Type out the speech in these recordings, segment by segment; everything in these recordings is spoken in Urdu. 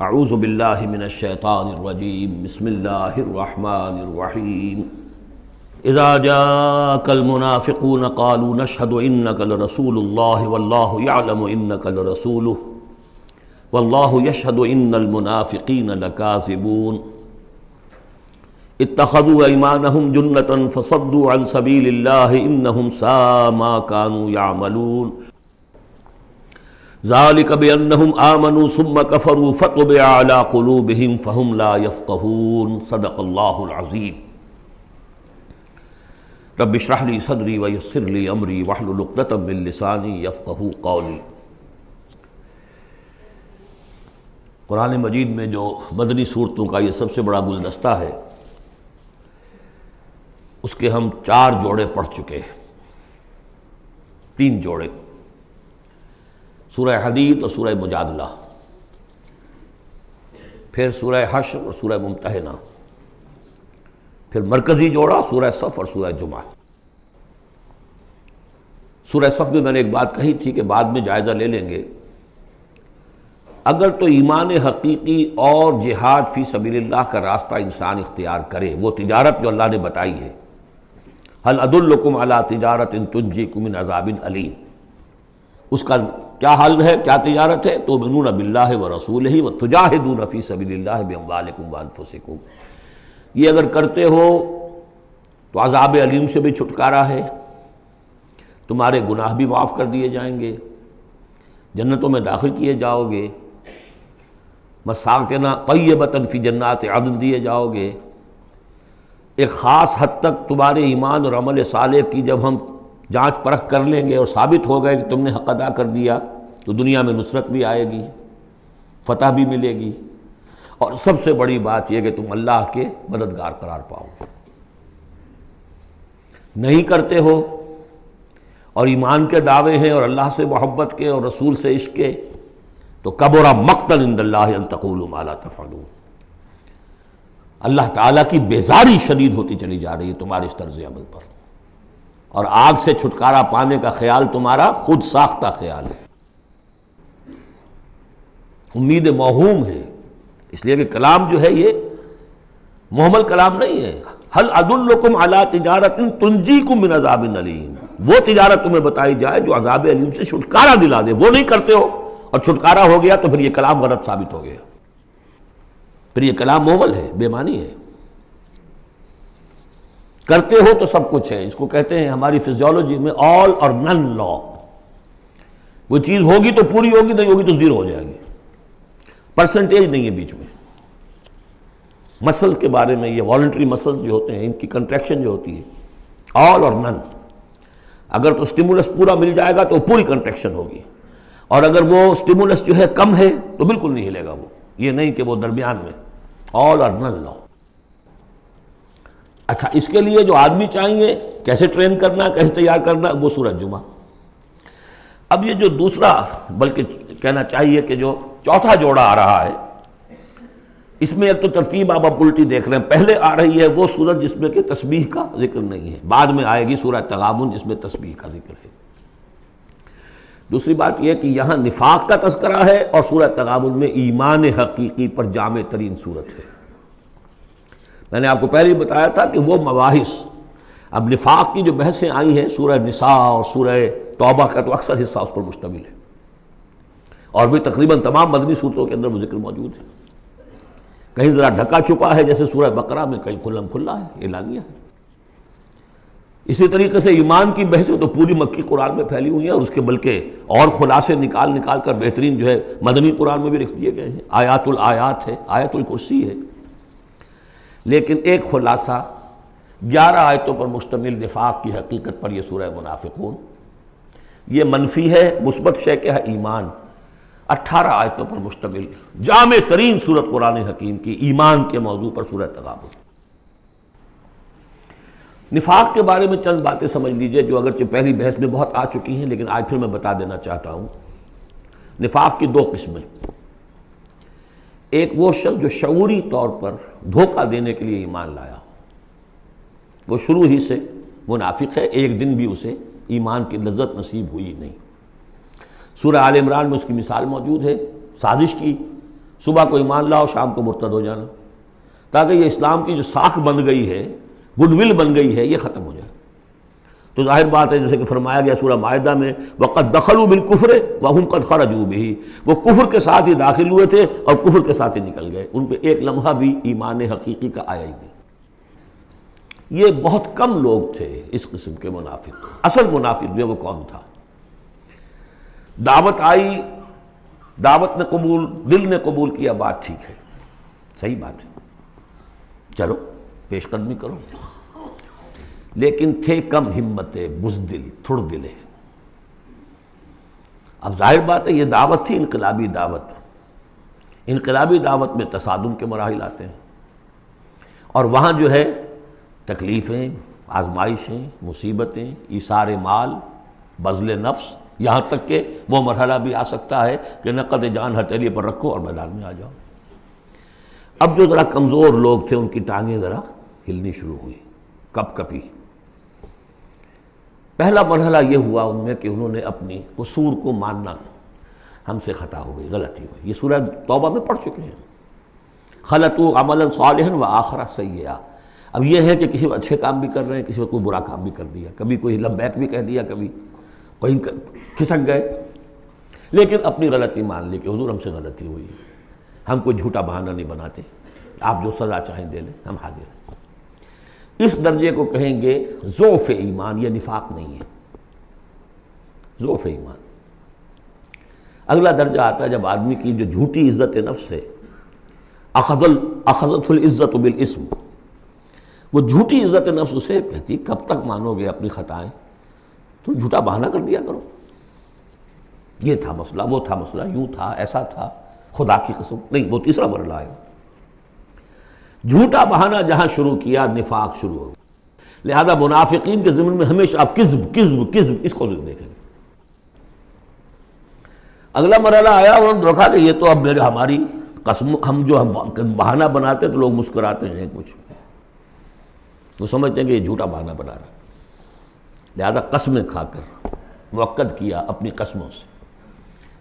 اعوذ باللہ من الشیطان الرجیم بسم اللہ الرحمن الرحیم اذا جاءك المنافقون قالوا نشهد انك لرسول الله والله يعلم انك لرسوله والله يشهد ان المنافقين لكاذبون اتخذوا ايمانهم جنة فصدوا عن سبيل الله انهم ساء ما كانوا يعملون ذلك بأنهم آمنوا ثم كفروا فطبع على قلوبهم فهم لا يفقهون صدق اللہ العظیم رب اشرح لي صدری ويسر لي امری واحلل عقدۃ من لسانی یفقہوا قولی۔ قرآن مجید میں جو مدنی صورتوں کا یہ سب سے بڑا گلدستہ ہے، اس کے ہم 4 جوڑے پڑھ چکے ہیں، 3 جوڑے، سورہ حدید اور سورہ مجادلہ، پھر سورہ حشر اور سورہ ممتحنہ، پھر مرکزی جوڑا سورہ صف اور سورہ جمعہ۔ سورہ صف میں نے ایک بات کہی تھی کہ بعد میں جائزہ لے لیں گے، اگر تو ایمان حقیقی اور جہاد فی سبیل اللہ کا راستہ انسان اختیار کرے، وہ تجارت جو اللہ نے بتائی ہے، هل ادلکم علی تجارت تنجیکم من عذاب علیم، اس کا کیا حل ہے، کیا تجارت ہے؟ تؤمنون باللہ ورسولہ وتجاہدون فی سبیل اللہ باموالکم وانفسکم، یہ اگر کرتے ہو تو عذاب علیم سے بھی چھٹکارا ہے، تمہارے گناہ بھی معاف کر دیے جائیں گے، جنتوں میں داخل کیے جاؤ گے، مساکن طیبۃ فی جنات عدن دیے جاؤ گے۔ ایک خاص حد تک تمہارے ایمان اور عمل صالح کی جب ہم جانچ پرکھ کر لیں گے اور ثابت ہو گئے کہ تم نے حق ادا کر دیا، تو دنیا میں نصرت بھی آئے گی، فتح بھی ملے گی، اور سب سے بڑی بات یہ کہ تم اللہ کے مددگار قرار پاؤ گے۔ نہیں کرتے ہو اور ایمان کے دعوے ہیں اور اللہ سے محبت کے اور رسول سے عشق کے، تو کبر مقتا عند اللہ ان تقولوا ما لا تفعلون، اللہ تعالیٰ کی بیزاری شدید ہوتی چلی جا رہی ہے تمہارے اس طرز عمل پر، اور آگ سے چھٹکارا پانے کا خیال تمہارا خود ساختہ خیال ہے، امید موہوم ہے، اس لیے کہ کلام جو ہے یہ محمل کلام نہیں ہے۔ هل ادلکم علی تجارت تنجیکم من عذاب علیم، وہ تجارت تمہیں بتائی جائے جو عذاب علیم سے چھٹکارا دلا دے، وہ نہیں کرتے ہو اور چھٹکارا ہو گیا تو پھر یہ کلام غلط ثابت ہو گیا، پھر یہ کلام محمل ہے، بے معنی ہے۔ کرتے ہو تو سب کچھ ہے، اس کو کہتے ہیں ہماری فزیولوجی میں آل اور نن لا، وہ چیز ہوگی تو پوری ہوگی، نہیں ہوگی تو زیرو ہو جائے گی، پرسنٹیج نہیں ہے بیچ میں۔ مسلز کے بارے میں یہ والنٹری مسلز جو ہوتے ہیں، ان کی کنٹریکشن جو ہوتی ہے آل اور نن، اگر تو سٹیمولس پورا مل جائے گا تو پوری کنٹریکشن ہوگی، اور اگر وہ سٹیمولس جو ہے کم ہے تو بالکل نہیں ہلے گا وہ، یہ نہیں کہ وہ درمیان میں آل اور نن لا۔ اچھا، اس کے لیے جو آدمی چاہیے کیسے ٹرین کرنا، کیسے تیار کرنا، وہ سورہ جمعہ۔ اب یہ جو دوسرا، بلکہ کہنا چاہیے کہ جو چوتھا جوڑا آ رہا ہے، اس میں ایک تو ترتیب آپ الٹی دیکھ رہے ہیں، پہلے آ رہی ہے وہ سورت جس میں کہ تسبیح کا ذکر نہیں ہے، بعد میں آئے گی سورہ تغابن جس میں تسبیح کا ذکر ہے۔ دوسری بات یہ کہ یہاں نفاق کا تذکرہ ہے اور سورہ تغابن میں ایمان حقیقی پر جامع ترین سورت ہے۔ میں نے آپ کو پہلے ہی بتایا تھا کہ وہ مباحث، اب نفاق کی جو بحثیں آئی ہیں سورہ نساء اور سورہ توبہ کا تو اکثر حصہ اس پر مشتمل ہے، اور بھی تقریباً تمام مدنی صورتوں کے اندر وہ ذکر موجود ہے، کہیں ذرا ڈھکا چھپا ہے جیسے سورہ بقرہ میں، کہیں کھلم کھلا ہے، اعلانیہ ہے۔ اسی طریقے سے ایمان کی بحثیں تو پوری مکی قرآن میں پھیلی ہوئی ہیں، اور اس کے بلکہ اور خلاصے نکال کر بہترین جو ہے مدنی قرآن میں بھی لکھ دیے گئے ہیں، آیات الآیات ہے، آیت الکرسی ہے۔ لیکن ایک خلاصہ 11 آیتوں پر مشتمل نفاق کی حقیقت پر یہ سورہ منافقون، یہ منفی ہے، مثبت شے کیا ہے؟ ایمان۔ 18 آیتوں پر مشتمل جامع ترین سورت قرآن حکیم کی ایمان کے موضوع پر سورہ تغابن۔ نفاق کے بارے میں چند باتیں سمجھ لیجئے جو اگرچہ پہلی بحث میں بہت آ چکی ہیں، لیکن آج پھر میں بتا دینا چاہتا ہوں۔ نفاق کی 2 قسمیں، ایک وہ شخص جو شعوری طور پر دھوکہ دینے کے لیے ایمان لایا، وہ شروع ہی سے منافق ہے، ایک دن بھی اسے ایمان کی لذت نصیب ہوئی نہیں۔ سورہ آل عمران میں اس کی مثال موجود ہے، سازش کی صبح کو ایمان لاؤ، شام کو مرتد ہو جانا، تاکہ یہ اسلام کی جو ساکھ بن گئی ہے، گڈ ول بن گئی ہے، یہ ختم ہو جائے۔ تو ظاہر بات ہے جیسے کہ فرمایا گیا سورہ مائدہ میں وَقَدْ دَخَلُوا بِالْكُفْرِ وَهُمْ قَدْ خَرَجُوا بِهِ، وہ کفر کے ساتھ ہی داخل ہوئے تھے اور کفر کے ساتھ ہی نکل گئے، ان پہ ایک لمحہ بھی ایمان حقیقی کا آیا ہی نہیں۔ یہ بہت کم لوگ تھے اس قسم کے منافق۔ اصل منافق جو وہ کون تھا؟ دعوت آئی، دعوت نے قبول، دل نے قبول کیا، بات ٹھیک ہے، صحیح بات ہے، چلو پیش قدمی کرو، لیکن تھے کم ہمت، بزدل، تھڑ دلے۔ اب ظاہر بات ہے یہ دعوت تھی انقلابی دعوت، انقلابی دعوت میں تصادم کے مراحل آتے ہیں، اور وہاں جو ہے تکلیفیں، آزمائشیں، مصیبتیں، ایثار مال، بذل نفس، یہاں تک کہ وہ مرحلہ بھی آ سکتا ہے کہ نقد جان ہتھیلی پر رکھو اور میدان میں آ جاؤ۔ اب جو ذرا کمزور لوگ تھے ان کی ٹانگیں ذرا ہلنی شروع ہوئی، کپ کپی۔ پہلا مرحلہ یہ ہوا ان میں کہ انہوں نے اپنی قصور کو ماننا، ہم سے خطا ہو گئی، غلطی ہوئی۔ یہ سورہ توبہ میں پڑھ چکے ہیں، خلطوا عملا صالحا وآخر سیئا۔ اب یہ ہے کہ کسی وقت اچھے کام بھی کر رہے ہیں، کسی وقت کوئی برا کام بھی کر دیا، کبھی کوئی لبیک بھی کہہ دیا، کبھی کہیں کھسک گئے، لیکن اپنی غلطی مان لی کہ حضور ہم سے غلطی ہوئی، ہم کوئی جھوٹا بہانہ نہیں بناتے، آپ جو سزا چاہیں دے لیں، ہم حاضر ہیں۔ اس درجے کو کہیں گے ضعف ایمان، یہ نفاق نہیں ہے، ضعف ایمان۔ اگلا درجہ آتا ہے جب آدمی کی جو جھوٹی عزت نفس ہے، اخذت العزت بالاسم، وہ جھوٹی عزت نفس اسے کہتی کب تک مانو گے اپنی خطائیں، تو جھوٹا بہانہ کر دیا کرو، یہ تھا مسئلہ، وہ تھا مسئلہ، یوں تھا، ایسا تھا، خدا کی قسم نہیں۔ وہ تیسرا مرحلہ آئے، جھوٹا بہانہ جہاں شروع کیا نفاق شروع ہو۔ لہذا منافقین کے ضمن میں ہمیشہ آپ کذب کذب کذب اس کو دیکھیں گے۔ اگلا مرحلہ آیا، انہوں نے دیکھا کہ یہ تو اب ہماری قسم، ہم جو بہانہ بناتے ہیں تو لوگ مسکراتے ہیں، کچھ وہ سمجھتے ہیں کہ یہ جھوٹا بہانہ بنا رہا ہے، لہذا قسمیں کھا کر مؤکد کیا اپنی قسموں سے۔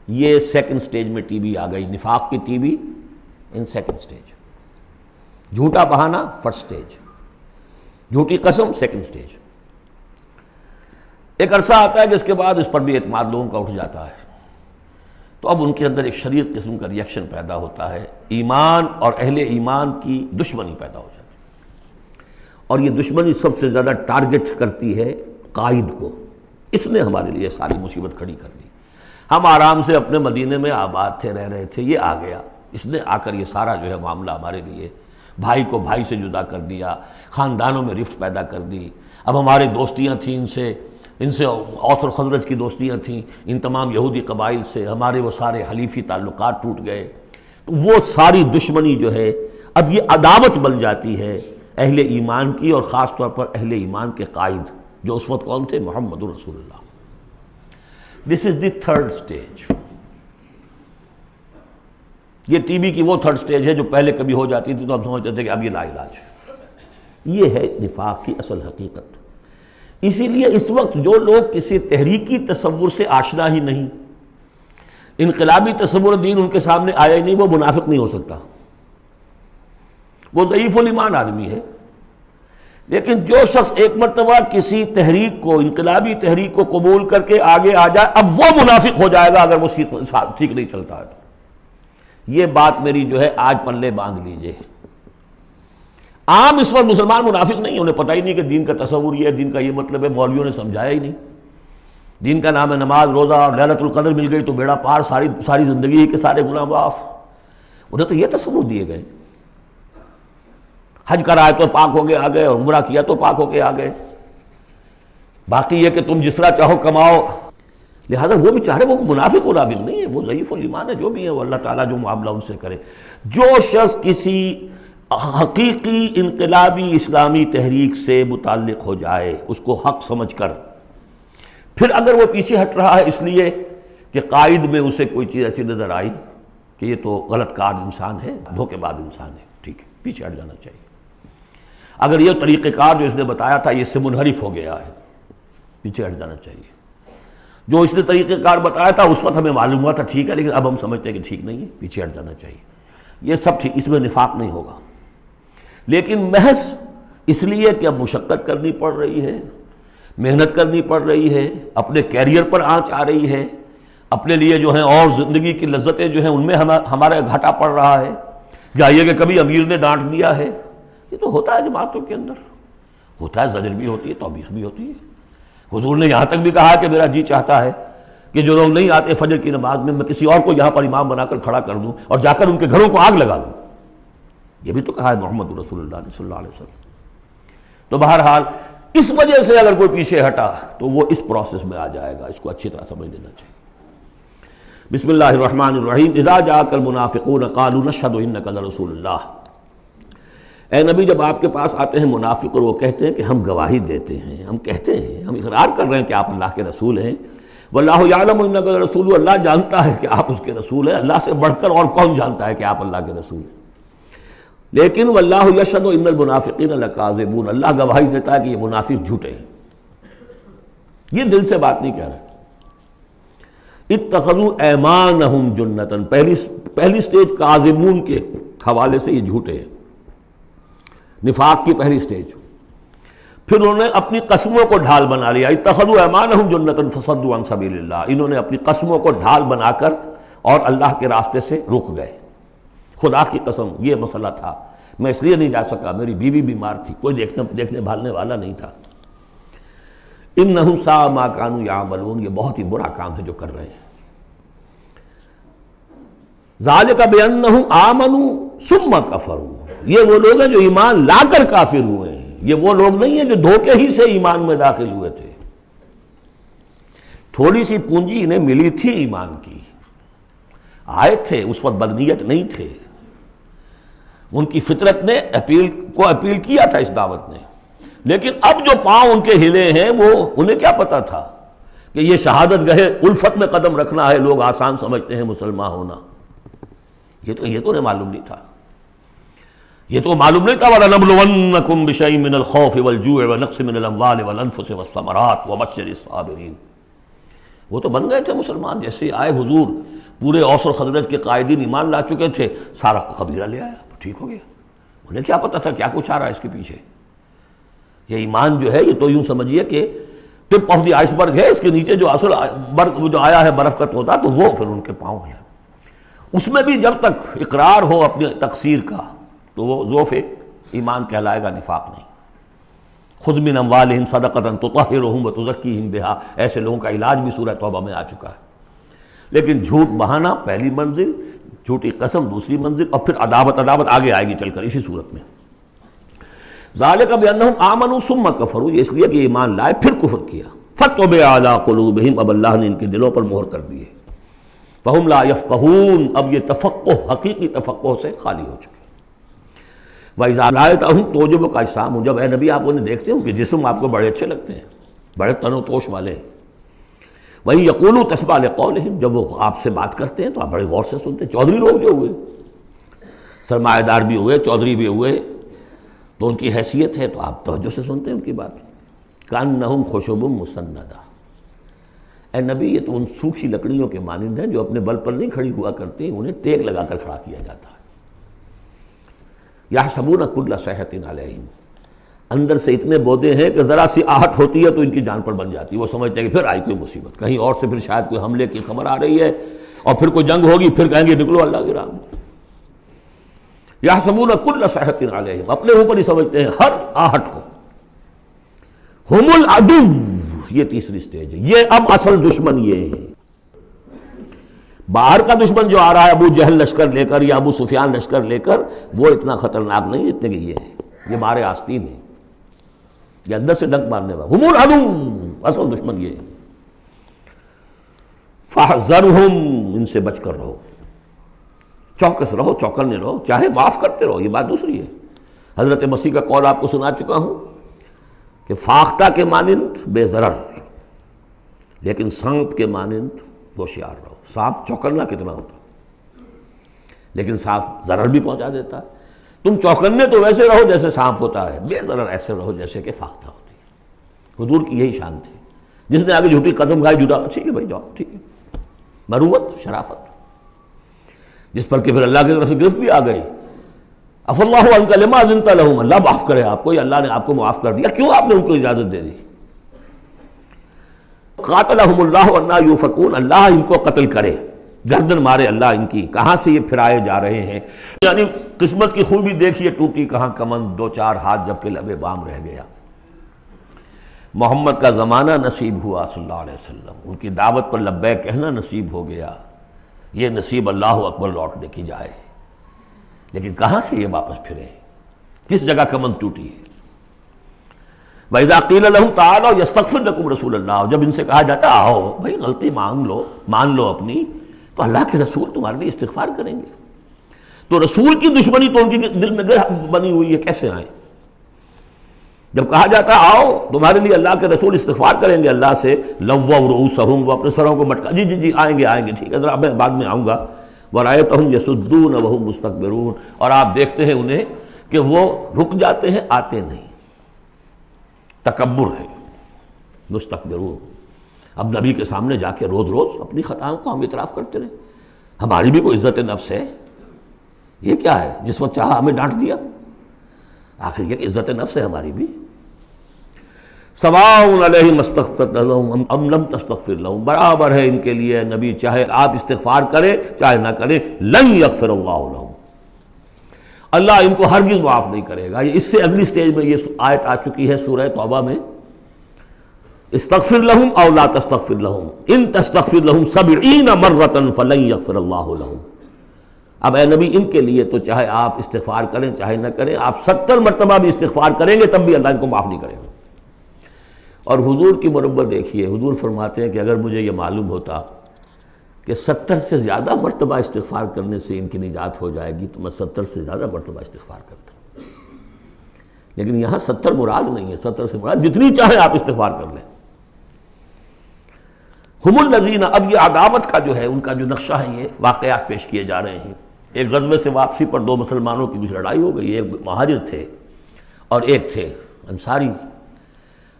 یہ سیکنڈ سٹیج میں ٹی بی آ گئی، نفاق کی T B in second stage, جھوٹا بہانہ فرسٹ سٹیج، جھوٹی قسم سیکنڈ سٹیج۔ ایک عرصہ آتا ہے کہ اس کے بعد اس پر بھی اعتماد لوگوں کا اٹھ جاتا ہے، تو اب ان کے اندر ایک شدید قسم کا ریئیکشن پیدا ہوتا ہے، ایمان اور اہل ایمان کی دشمنی پیدا ہو جاتی ہے، اور یہ دشمنی سب سے زیادہ ٹارگٹ کرتی ہے قائد کو۔ اس نے ہمارے لیے ساری مصیبت کھڑی کر دی، ہم آرام سے اپنے مدینے میں آباد تھے، رہ رہے تھے، یہ آ گیا، اس نے آ کر یہ سارا جو ہے معاملہ ہمارے لیے، بھائی کو بھائی سے جدا کر دیا، خاندانوں میں رفت پیدا کر دی۔ اب ہمارے دوستیاں تھیں ان سے اوس اور خزرج کی دوستیاں تھیں، ان تمام یہودی قبائل سے ہمارے وہ سارے حلیفی تعلقات ٹوٹ گئے، تو وہ ساری دشمنی جو ہے اب یہ عداوت بن جاتی ہے اہل ایمان کی، اور خاص طور پر اہل ایمان کے قائد جو اس وقت کون تھے؟ محمد رسول اللہ۔ دس از دی تھرڈ سٹیج۔ یہ ٹی بی کی وہ تھرڈ سٹیج ہے جو پہلے کبھی ہو جاتی تھی تو ہم سمجھتے تھے کہ اب یہ لا علاج ہے۔ یہ ہے نفاق کی اصل حقیقت۔ اسی لیے اس وقت جو لوگ کسی تحریکی تصور سے آشنا ہی نہیں، انقلابی تصور دین ان کے سامنے آیا ہی نہیں، وہ منافق نہیں ہو سکتا، وہ ضعیف الایمان آدمی ہے۔ لیکن جو شخص ایک مرتبہ کسی تحریک کو، انقلابی تحریک کو قبول کر کے آگے آ جائے، اب وہ منافق ہو جائے گا اگر وہ ٹھیک نہیں چلتا ہے تو۔ یہ بات میری جو ہے آج پلے باندھ لیجئے۔ عام اس وقت مسلمان منافق نہیں، انہیں پتہ ہی نہیں کہ دین کا تصور یہ ہے، دین کا یہ مطلب ہے، مولویوں نے سمجھایا ہی نہیں۔ دین کا نام ہے نماز، روزہ، اور لیلۃ القدر مل گئی تو بیڑا پار، ساری زندگی کے سارے گناہ معاف۔ انہیں تو یہ تصور دیے گئے، حج کرائے تو پاک ہو کے آ گئے، اور عمرہ کیا تو پاک ہو کے آ گئے، باقی یہ کہ تم جس طرح چاہو کماؤ۔ لہذا وہ بیچارے وہ منافق نہیں ہے، وہ ضعیف الایمان ہے، جو بھی ہے وہ اللہ تعالیٰ جو معاملہ ان سے کرے۔ جو شخص کسی حقیقی انقلابی اسلامی تحریک سے متعلق ہو جائے، اس کو حق سمجھ کر، پھر اگر وہ پیچھے ہٹ رہا ہے اس لیے کہ قائد میں اسے کوئی چیز ایسی نظر آئی کہ یہ تو غلط کار انسان ہے، دھوکے باز انسان ہے، ٹھیک ہے، پیچھے ہٹ جانا چاہیے۔ اگر یہ طریقہ کار جو اس نے بتایا تھا یہ اس سے منحرف ہو گیا ہے، پیچھے ہٹ جانا چاہیے۔ جو اس نے طریقہ کار بتایا تھا اس وقت ہمیں معلوم ہوا تھا ٹھیک ہے، لیکن اب ہم سمجھتے ہیں کہ ٹھیک نہیں ہے، پیچھے ہٹ جانا چاہیے۔ یہ سب ٹھیک، اس میں نفاق نہیں ہوگا، لیکن محض اس لیے کہ اب مشقت کرنی پڑ رہی ہے، محنت کرنی پڑ رہی ہے، اپنے کیریئر پر آنچ آ رہی ہے، اپنے لیے جو ہیں اور زندگی کی لذتیں جو ہیں ان میں ہمارا گھاٹا پڑ رہا ہے، جائیے کہ کبھی امیر نے ڈانٹ دیا ہے، یہ تو ہوتا ہے جماعتوں کے اندر، ہوتا ہے، زجر بھی ہوتی ہے، توبیخ بھی ہوتی ہے۔ حضور نے یہاں تک بھی کہا کہ میرا جی چاہتا ہے کہ جو لوگ نہیں آتے فجر کی نماز میں کسی اور کو یہاں پر امام بنا کر کھڑا کر دوں اور جا کر ان کے گھروں کو آگ لگا دوں، یہ بھی تو کہا ہے محمد رسول اللہ صلی اللہ علیہ وسلم۔ تو بہرحال اس وجہ سے اگر کوئی پیچھے ہٹا تو وہ اس پروسیس میں آ جائے گا، اس کو اچھی طرح سمجھ لینا چاہیے۔ بسم اللہ الرحمن الرحیم، اذا جاءک المنافقون قالوا نشهد انک لرسول اللہ۔ اے نبی جب آپ کے پاس آتے ہیں منافق اور وہ کہتے ہیں کہ ہم گواہی دیتے ہیں، ہم کہتے ہیں، ہم اقرار کر رہے ہیں کہ آپ اللہ کے رسول ہیں، واللہ یعلم انک لرسول، اللہ جانتا ہے کہ آپ اس کے رسول ہیں، اللہ سے بڑھ کر اور کون جانتا ہے کہ آپ اللہ کے رسول ہیں، لیکن واللہ یشہد ان المنافقین لکاذبون، اللہ گواہی دیتا ہے کہ یہ منافق جھوٹے ہیں، یہ دل سے بات نہیں کہہ رہے۔ اتخذوا ایمانہم جنۃ، پہلی سٹیج کاذبون کے حوالے سے یہ جھوٹے ہیں، نفاق کی پہلی سٹیج۔ پھر انہوں نے اپنی قسموں کو ڈھال بنا لیا، اتخذوا ایمانہم جنۃ فصدوا عن سبیل اللہ، انہوں نے اپنی قسموں کو ڈھال بنا کر اور اللہ کے راستے سے رک گئے۔ خدا کی قسم یہ مسئلہ تھا، میں اس لیے نہیں جا سکا، میری بیوی بیمار تھی، کوئی دیکھنے بھالنے والا نہیں تھا۔ انہم ساء ما کانوا یعملون، یہ بہت ہی برا کام ہے جو کر رہے ہیں۔ ذالک بانہم آمنوا ثم کفروا، یہ وہ لوگ ہیں جو ایمان لا کر کافر ہوئے ہیں، یہ وہ لوگ نہیں ہیں جو دھوکے ہی سے ایمان میں داخل ہوئے تھے۔ تھوڑی سی پونجی انہیں ملی تھی ایمان کی، آئے تھے، اس وقت بدنیت نہیں تھے، ان کی فطرت نے اپیل کیا تھا اس دعوت نے، لیکن اب جو پاؤں ان کے ہلے ہیں وہ انہیں کیا پتا تھا کہ یہ شہادت گاہ الفت میں قدم رکھنا ہے، لوگ آسان سمجھتے ہیں مسلمان ہونا، یہ تو انہیں معلوم نہیں تھا، یہ تو معلوم نہیں تھا۔ وَلَنَبْلُوَنَّكُمْ بِشَيْءٍ مِّنَ الْخَوْفِ وَالْجُوعِ وَنَقْصٍ مِّنَ الْأَمْوَالِ وَالْأَنفُسِ وَالثَّمَرَاتِ وَبَشِّرِ الصَّابِرِينَ، وہ تو بن گئے تھے مسلمان، جیسے آئے حضور، پورے اوس اور خزرج کے قائدین ایمان لا چکے تھے، سارا قبیلہ لے آیا، ٹھیک ہو گیا، انہیں کیا پتا تھا کیا کچھ آ رہا ہے اس کے پیچھے۔ یہ ایمان جو ہے یہ تو یوں سمجھیے کہ ٹپ آف دی آئس برگ ہے، اس کے نیچے جو اصل برگ جو آیا ہے برف کا توتا، تو وہ پھر ان کے پاؤں ہے، اس میں بھی جب تک اقرار ہو اپنی تقصیر کا تو وہ ضعف ایمان کہلائے گا، نفاق نہیں۔ خذ من اموالہم صدقۃ تطہرہم وتزکیہم بہا، ایسے لوگوں کا علاج بھی سورہ توبہ میں آ چکا ہے۔ لیکن جھوٹ بہانا پہلی منزل، جھوٹی قسم دوسری منزل، اور پھر عداوت آگے آئے گی چل کر اسی صورت میں۔ ذالک بانہم آمنوا ثم کفروا، یہ اس لیے کہ ایمان لائے پھر کفر کیا۔ فطبع علی قلوبہم، اب اللہ نے ان کے دلوں پر مہر کر دی ہے۔ فہم لا یفقہون، اب یہ تفقہ حقیقی تفقہ سے خالی ہو چکے۔ وَإِذَا رَأَيْتَهُمْ تُعْجِبُكَ أَجْسَامُهُمْ، جب اے نبی آپ انہیں دیکھتے ہو کہ جسم آپ کو بڑے اچھے لگتے ہیں، بڑے تن و توش والے ہیں۔ وَإِن يَقُولُوا تَسْمَعْ لِقَوْلِهِمْ، جب وہ آپ سے بات کرتے ہیں تو آپ بڑے غور سے سنتے ہیں۔ چودھری لوگ جو ہوئے، سرمایہ دار بھی ہوئے، چودھری بھی ہوئے، تو ان کی حیثیت ہے تو آپ توجہ سے سنتے ہیں ان کی بات۔ کأنہم خشب مسندہ، اے نبی یہ تو ان سوکھی لکڑیوں کے مانند ہیں جو اپنے بل پر نہیں کھڑی ہوا کرتی، انہیں ٹیک لگا کر کھڑا کیا جاتا ہے۔ یحسبون کل صیحۃ علیہم، اندر سے اتنے بودے ہیں کہ ذرا سی آہٹ ہوتی ہے تو ان کی جان پر بن جاتی ہے، وہ سمجھتے ہیں کہ پھر آئی کوئی مصیبت، کہیں اور سے پھر شاید کوئی حملے کی خبر آ رہی ہے اور پھر کوئی جنگ ہوگی، پھر کہیں گے نکلو اللہ کی راہ میں۔ یحسبون کل صیحۃ علیہم، اپنے اوپر ہی سمجھتے ہیں ہر آہٹ کو۔ ہم العدو، یہ تیسری سٹیج ہے، یہ اب اصل دشمن یہ ہے۔ باہر کا دشمن جو آ رہا ہے ابو جہل لشکر لے کر یا ابو سفیان لشکر لے کر، وہ اتنا خطرناک نہیں جتنے کہ یہ ہے، یہ مارے آستین ہے، یہ اندر سے ڈنک مارنے والا۔ ہم العدو، اصل دشمن یہ ہے۔ فاحذرہم، ان سے بچ کر رہو، چوکس رہو، چوکنے رہو، چاہے معاف کرتے رہو، یہ بات دوسری ہے۔ حضرت مسیح کا قول آپ کو سنا چکا ہوں کہ فاختہ کے مانند بے ضرر، لیکن سانپ کے مانند ہوشیار رہو۔ سانپ چوکنا کتنا ہوتا، لیکن سانپ ضرر بھی پہنچا دیتا ہے۔ تم چوکنے تو ویسے رہو جیسے سانپ ہوتا ہے، بے ضرر ایسے رہو جیسے کہ فاختہ ہوتی ہے۔ حضور کی یہی شان تھی، جس نے آگے جھوٹی قدم کھائی جھوٹا، ٹھیک ہے بھائی جاؤ، ٹھیک ہے، مروت، شرافت۔ جس پر کہ پھر اللہ کی طرف سے گرفت بھی آ گئی. عفا اللہ عنک لما اذنت لہم، اللہ معاف کرے آپ کو، یا اللہ نے آپ کو معاف کر دیا، کیوں آپ نے ان کو اجازت دے دی. قاتلہم اللہ انا یوفکون، اللہ ان کو قتل کرے، گردن مارے اللہ ان کی، کہاں سے یہ پھرائے جا رہے ہیں. یعنی قسمت کی خوبی دیکھیے، ٹوٹی کہاں کمند، دو چار ہاتھ جب کہ لبے بام رہ گیا. محمد کا زمانہ نصیب ہوا صلی اللہ علیہ وسلم، ان کی دعوت پر لبیک کہنا نصیب ہو گیا. یہ نصیب اللہ اکبر لوٹنے کی جائے، لیکن کہاں سے یہ واپس پھرے، کس جگہ کمند ٹوٹی ہے. وَإِذَا قِيلَ لَهُمْ تَعَالَوْا يَسْتَغْفِرْ لَكُمْ رَسُولُ اللَّهُ، جب ان سے کہا جاتا آؤ بھائی غلطی مان لو اپنی، تو اللہ کے رسول تمہارے لیے استغفار کریں گے. تو رسول کی دشمنی تو ان کے دل میں بنی ہوئی ہے، کیسے آئیں؟ جب کہا جاتا آؤ تمہارے لیے اللہ کے رسول استغفار کریں گے اللہ سے، لَوَّوْا رُؤُوسَهُمْ، وہ اپنے سروں کو مٹکا، جی آئیں گے ٹھیک ہے ذرا میں بعد میں آؤں گا. وَرَأَيْتَهُمْ يَصُدُّونَ وَهُمْ مُسْتَكْبِرُونَ، اور آپ دیکھتے ہیں انہیں کہ وہ رک جاتے ہیں، آتے نہیں. تکبر ہے، مستکبرون. اب نبی کے سامنے جا کے روز اپنی خطاؤں کو ہم اعتراف کرتے رہے. ہماری بھی کوئی عزت نفس ہے، یہ کیا ہے جس وقت چاہا ہمیں ڈانٹ دیا. آخر یہ کہ عزت نفس ہے ہماری بھی. سواء علیہم استغفرت لہم ام لم تستغفر لہم، برابر ہے ان کے لیے نبی، چاہے آپ استغفار کریں چاہے نہ کریں، لن یغفر اللہ لہم، اللہ ان کو ہرگز معاف نہیں کرے گا. اس سے اگلی سٹیج میں یہ آیت آ چکی ہے سورہ توبہ میں، استغفر لہم او لا تستغفر لہم ان تستغفر لہم 70 مرۃ فلن یغفر اللہ لہم. اب اے نبی ان کے لیے تو چاہے آپ استغفار کریں چاہے نہ کریں، آپ 70 مرتبہ بھی استغفار کریں گے تب بھی اللہ ان کو معاف نہیں کرے گا. اور حضور کی مربت دیکھیے، حضور فرماتے ہیں کہ اگر مجھے یہ معلوم ہوتا کہ 70 سے زیادہ مرتبہ استغفار کرنے سے ان کی نجات ہو جائے گی تو میں 70 سے زیادہ مرتبہ استغفار کرتا. لیکن یہاں 70 مراد نہیں ہے، 70 سے مراد جتنی چاہے آپ استغفار کر لیں. ہم الذین، اب یہ عداوت کا جو ہے ان کا جو نقشہ ہے، یہ واقعات پیش کیے جا رہے ہیں. ایک غزوے سے واپسی پر دو مسلمانوں کی کچھ لڑائی ہو گئی، ایک مہاجر تھے اور ایک تھے انصاری.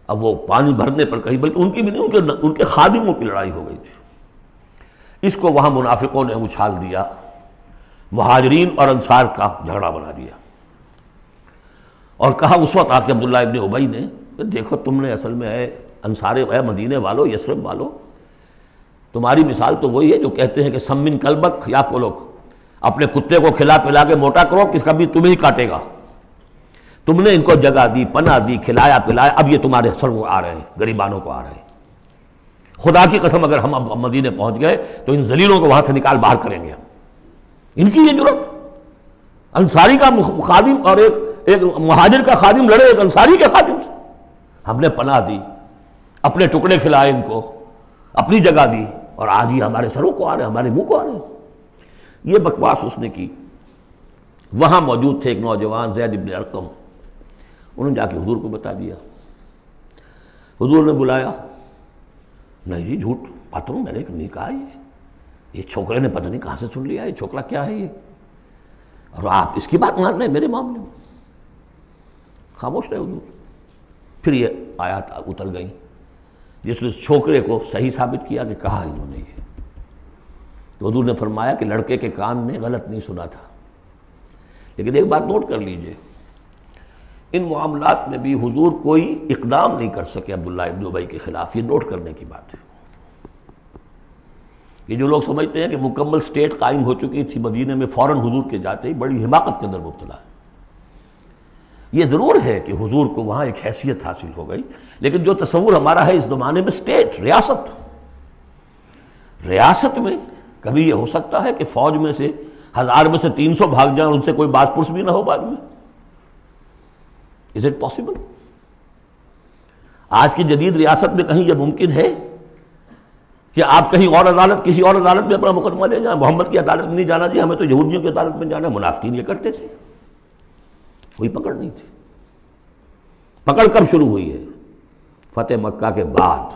اب وہ پانی بھرنے پر کہیں، بلکہ ان کی بھی نہیں، ان کے خادموں کی لڑائی ہو گئی تھی. اس کو وہاں منافقوں نے اچھال دیا، مہاجرین اور انصار کا جھگڑا بنا دیا، اور کہا اس وقت آ کے عبداللہ ابن ابی نے، دیکھو تم نے اصل میں اے مدینے والو، یثرب والو، تمہاری مثال تو وہی ہے جو کہتے ہیں کہ سمن کلبک یا پولوک، اپنے کتے کو کھلا پلا کے موٹا کرو کہ کبھی تمہیں ہی کاٹے گا. تم نے ان کو جگہ دی، پناہ دی، کھلایا پلایا، اب یہ تمہارے سر کو آ رہے ہیں، غریبانوں کو آ رہے ہیں. خدا کی قسم اگر ہم اب مدینے پہنچ گئے تو ان ذلیلوں کو وہاں سے نکال باہر کریں گے. ان کی یہ جرت، انصاری کا خادم اور ایک مہاجر کا خادم لڑے ایک انصاری کے خادم سے. ہم نے پناہ دی، اپنے ٹکڑے کھلائے ان کو، اپنی جگہ دی، اور آج ہی ہمارے سروں کو آ رہے ہیں، ہمارے منہ کو آ رہے ہیں. یہ بکواس اس نے کی. وہاں موجود تھے ایک نوجوان زید ابن ارقم، انہوں نے جا کے حضور کو بتا دیا. حضور نے بلایا، نہیں جی جھوٹ پتہ میں نے نہیں کہا، یہ چھوکرے نے پتہ نہیں کہاں سے سن لیا، یہ چھوکرا کیا ہے یہ، اور آپ اس کی بات مان رہے ہیں میرے معاملے میں. خاموش رہے حضور. پھر یہ آیات اتر گئیں جس نے چھوکرے کو صحیح ثابت کیا کہ کہا انہوں نے یہ. تو حضور نے فرمایا کہ لڑکے کے کان نے غلط نہیں سنا تھا. لیکن ایک بات نوٹ کر لیجئے، ان معاملات میں بھی حضور کوئی اقدام نہیں کر سکے عبداللہ ابن ابی کے خلاف. یہ نوٹ کرنے کی بات ہے. یہ جو لوگ سمجھتے ہیں کہ مکمل سٹیٹ قائم ہو چکی تھی مدینے میں، فوراً حضور کے جاتے ہی بڑی حماقت کے اندر مبتلا ہے. یہ ضرور ہے کہ حضور کو وہاں ایک حیثیت حاصل ہو گئی، لیکن جو تصور ہمارا ہے اس زمانے میں سٹیٹ، ریاست میں کبھی یہ ہو سکتا ہے کہ فوج میں سے 1000 میں سے 300 بھاگ جائیں اور ان سے کوئی باز پرس بھی نہ ہو بعد میں. Is it possible؟ آج کی جدید ریاست میں کہیں یہ ممکن ہے کہ آپ کہیں اور عدالت، کسی اور عدالت میں اپنا مقدمہ لے جائیں؟ محمد کی عدالت میں نہیں جانا جی، ہمیں تو یہودیوں کی عدالت میں جانا ہے. منافقین یہ کرتے تھے، کوئی پکڑ نہیں تھی. پکڑ کب شروع ہوئی ہے؟ فتح مکہ کے بعد.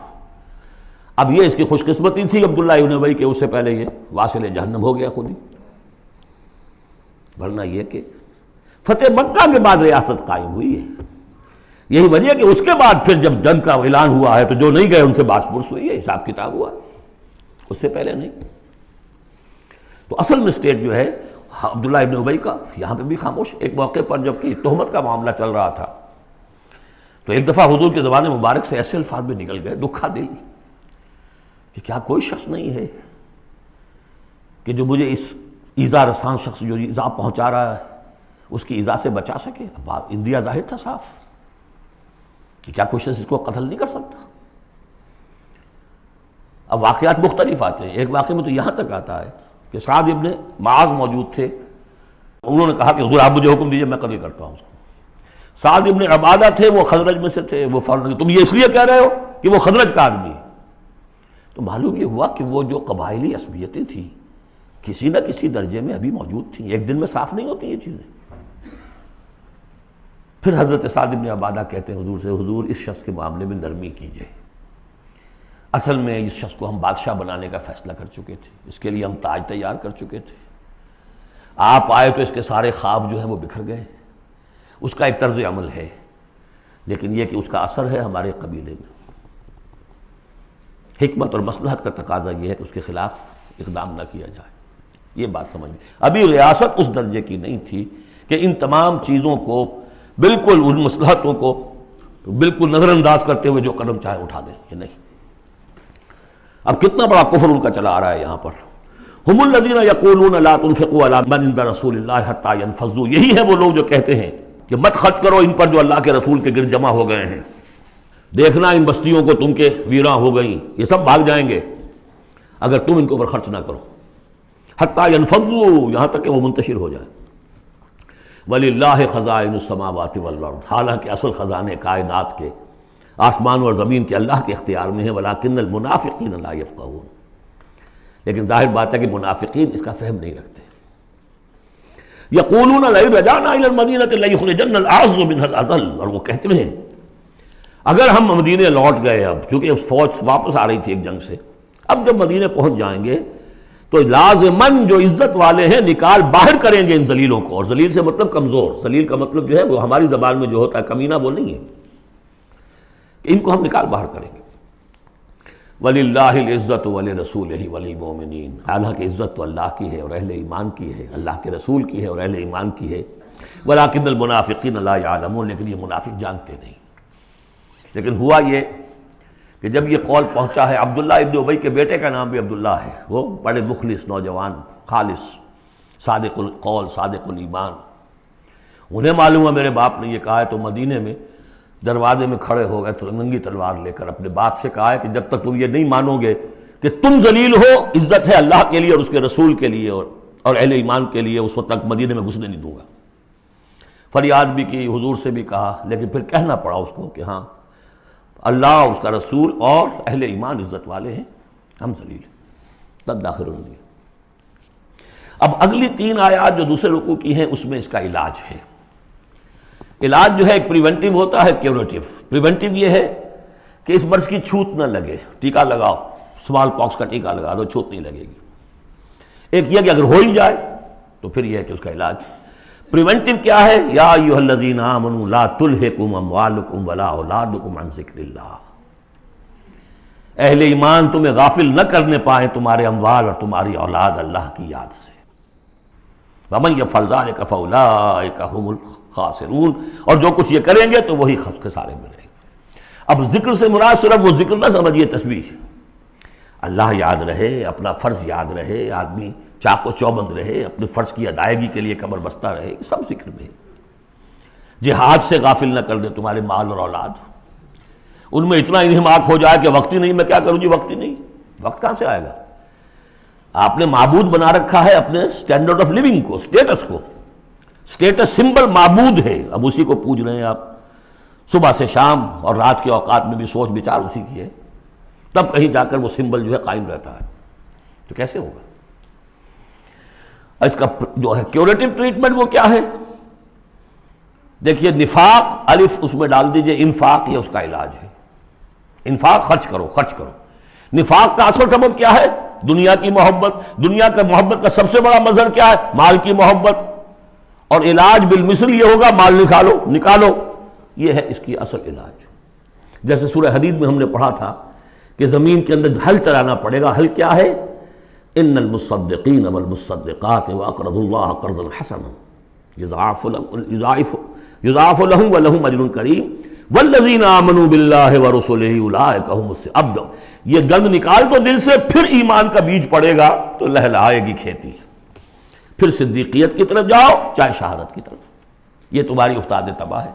اب یہ اس کی خوش قسمتی تھی عبداللہ ابن ابی کہ اس سے پہلے یہ واصل جہنم ہو گیا خود ہی. ورنہ یہ کہ فتح مکہ کے بعد ریاست قائم ہوئی ہے. یہی وجہ کہ اس کے بعد پھر جب جنگ کا اعلان ہوا ہے تو جو نہیں گئے ان سے باس پرس ہوئی ہے، حساب کتاب ہوا، اس سے پہلے نہیں. تو اصل میں اسٹیٹ جو ہے عبداللہ ابن ابی کا یہاں پہ بھی خاموش. ایک موقع پر جب کہ تہمت کا معاملہ چل رہا تھا تو ایک دفعہ حضور کے زبان مبارک سے ایسے الفاظ بھی نکل گئے, دکھا دل, کہ کیا کوئی شخص نہیں ہے کہ جو مجھے اس ایذا رسان شخص جو ایذا پہنچا رہا ہے اس کی ایذا سے بچا سکے. اب انڈیا ظاہر تھا صاف کہ کیا کوئی شخص اس کو قتل نہیں کر سکتا. اب واقعات مختلف آتے ہیں. ایک واقعے میں تو یہاں تک آتا ہے کہ سعد ابن معاذ موجود تھے, انہوں نے کہا کہ حضور آپ مجھے حکم دیجئے میں قتل کرتا ہوں اس کو. سعد ابن عبادہ تھے, وہ خزرج میں سے تھے, وہ فوراً تم یہ اس لیے کہہ رہے ہو کہ وہ خزرج کا آدمی ہے. تو معلوم یہ ہوا کہ وہ جو قبائلی عصبیتیں تھیں کسی نہ کسی درجے میں ابھی موجود تھیں, ایک دن میں صاف نہیں ہوتی یہ چیزیں. پھر حضرت سعد ابن عبادہ کہتے ہیں حضور سے, حضور اس شخص کے معاملے میں نرمی کیجئے, اصل میں اس شخص کو ہم بادشاہ بنانے کا فیصلہ کر چکے تھے, اس کے لیے ہم تاج تیار کر چکے تھے, آپ آئے تو اس کے سارے خواب جو ہیں وہ بکھر گئے. اس کا ایک طرز عمل ہے لیکن یہ کہ اس کا اثر ہے ہمارے قبیلے میں. حکمت اور مصلحت کا تقاضا یہ ہے کہ اس کے خلاف اقدام نہ کیا جائے. یہ بات سمجھ میں, ابھی ریاست اس درجے کی نہیں تھی کہ ان تمام چیزوں کو بالکل, ان مصلحتوں کو بالکل نظر انداز کرتے ہوئے جو قدم چاہے اٹھا دیں, یہ نہیں. اب کتنا بڑا کفر ان کا چلا آ رہا ہے یہاں پر. ہم الذین یقولون لا تنفقوا علی من عند رسول اللہ حتی ینفضوا, یہی ہیں وہ لوگ جو کہتے ہیں کہ مت خرچ کرو ان پر جو اللہ کے رسول کے گرد جمع ہو گئے ہیں. دیکھنا ان بستیوں کو تم کے ویراں ہو گئیں, یہ سب بھاگ جائیں گے اگر تم ان کے اوپر خرچ نہ کرو. حتی ینفضوا, یہاں تک کہ وہ منتشر ہو جائیں. وَلِلَّهِ خَزَائِنُ السَّمَاوَاتِ وَالْأَرْضِ, حالانکہ اصل خزانے کائنات کے آسمان اور زمین کے اللہ کے اختیار میں ہیں. وَلَٰكِنَّ الْمُنَافِقِينَ لَا يَفْقَهُونَ, لیکن ظاہر بات ہے کہ منافقین اس کا فہم نہیں رکھتے. یقولون لئن رجعنا الى المدینۃ لیخرجن الاعز منها الاذل, اور وہ کہتے ہیں اگر ہم مدینے لوٹ گئے, اب چونکہ فوج واپس آ رہی تھی ایک جنگ سے, اب جب مدینے پہنچ جائیں گے تو لازماً جو عزت والے ہیں نکال باہر کریں گے ان ذلیلوں کو. اور ذلیل سے مطلب کمزور, ذلیل کا مطلب جو ہے وہ ہماری زبان میں جو ہوتا ہے کمینہ وہ نہیں ہے, ان کو ہم نکال باہر کریں گے. وَلِلَّهِ الْعِزَّةُ وَلِرَسُولِهِ وَلِلْمُؤْمِنِينَ, حالانکہ عزت تو اللہ کی ہے اور اہل ایمان کی ہے, اللہ کے رسول کی ہے اور اہل ایمان کی ہے. وَلَٰكِنَّ الْمُنَافِقِينَ لَا يَعْلَمُونَ, لیکن یہ منافق جانتے نہیں. لیکن ہوا یہ کہ جب یہ قول پہنچا ہے, عبداللہ ابن ابی کے بیٹے کا نام بھی عبداللہ ہے, وہ بڑے مخلص نوجوان, خالص, صادق القول, صادق الایمان, انہیں معلوم ہے میرے باپ نے یہ کہا ہے, تو مدینے میں دروازے میں کھڑے ہو گئے ننگی تلوار لے کر, اپنے باپ سے کہا ہے کہ جب تک تم یہ نہیں مانو گے کہ تم ذلیل ہو, عزت ہے اللہ کے لیے اور اس کے رسول کے لیے اور اہل ایمان کے لیے, اس وقت تک مدینے میں گھسنے نہیں دوں گا. فریاد بھی کی, حضور سے بھی کہا, لیکن پھر کہنا پڑا اس کو کہ ہاں اللہ اور اس کا رسول اور اہل ایمان عزت والے ہیں, ہم ذلیل ہیں. تب داخل ہونے. اب اگلی 3 آیات جو دوسرے رکوع کی ہیں اس میں اس کا علاج ہے. علاج جو ہے ایک پریونٹیو ہوتا ہے, کیوریٹیو. پریونٹیو یہ ہے کہ اس مرض کی چھوت نہ لگے, ٹیکہ لگاؤ, اسمال پاکس کا ٹیکہ لگا دو, چھوت نہیں لگے گی. ایک یہ کہ اگر ہو ہی جائے تو پھر یہ ہے کہ اس کا علاج. پریونٹیو کیا ہے؟ یا ایھا الذین آمنوا لا تلھکم اموالکم ولا اولادکم عن ذکر اللہ, اہل ایمان تمہیں غافل نہ کرنے پائیں تمہارے اموال اور تمہاری اولاد اللہ کی یاد سے. ومن یفعل ذلک فاولئک ھم الخاسرون, اور جو کچھ یہ کریں گے تو وہی خسارے میں رہیں گے. اب ذکر سے مراد صرف وہ ذکر نہ سمجھیے تسبیح, اللہ یاد رہے, اپنا فرض یاد رہے, آدمی چاق و چوبند رہے, اپنے فرض کی ادائیگی کے لیے کمر بستہ رہے, یہ سب ذکر میں. جہاد سے غافل نہ کر دے تمہارے مال اور اولاد, ان میں اتنا انہماک ہو جائے کہ وقت ہی نہیں, میں کیا کروں جی, وقت ہی نہیں. وقت کہاں سے آئے گا؟ آپ نے معبود بنا رکھا ہے اپنے سٹینڈرڈ آف لیونگ کو, سٹیٹس کو. سٹیٹس سمبل معبود ہے, اب اسی کو پوج رہے ہیں آپ صبح سے شام, اور رات کے اوقات میں بھی سوچ بچار اسی کی ہے, تب کہیں جا کر وہ سمبل جو ہے قائم رہتا ہے. تو کیسے ہوگا؟ اس کا جو ہے کیوریٹو ٹریٹمنٹ وہ کیا ہے؟ دیکھیے, نفاق الف اس میں ڈال دیجئے, انفاق یہ اس کا علاج ہے. انفاق خرچ کرو, خرچ کرو. نفاق کا اصل سبب کیا ہے؟ دنیا کی محبت. دنیا کا محبت کا سب سے بڑا مظہر کیا ہے؟ مال کی محبت. اور علاج بالمثل یہ ہوگا, مال نکالو. یہ ہے اس کی اصل علاج. جیسے سورہ حدید میں ہم نے پڑھا تھا کہ زمین کے اندر ہل چلانا پڑے گا. ہل کیا ہے؟ ان المصدقین والمصدقات واقرضوا اللہ قرضا حسنا یضاعف لهم ولہم اجر کریم والذین آمنوا باللہ ورسلہ اولئک هم اب یہ گند نکال دو دل سے، پھر ایمان کا بیج پڑے گا تو لہلائے گی کھیتی، پھر صدیقیت کی طرف جاؤ چاہے شہادت کی طرف، یہ تمہاری افتاد تباہ ہے۔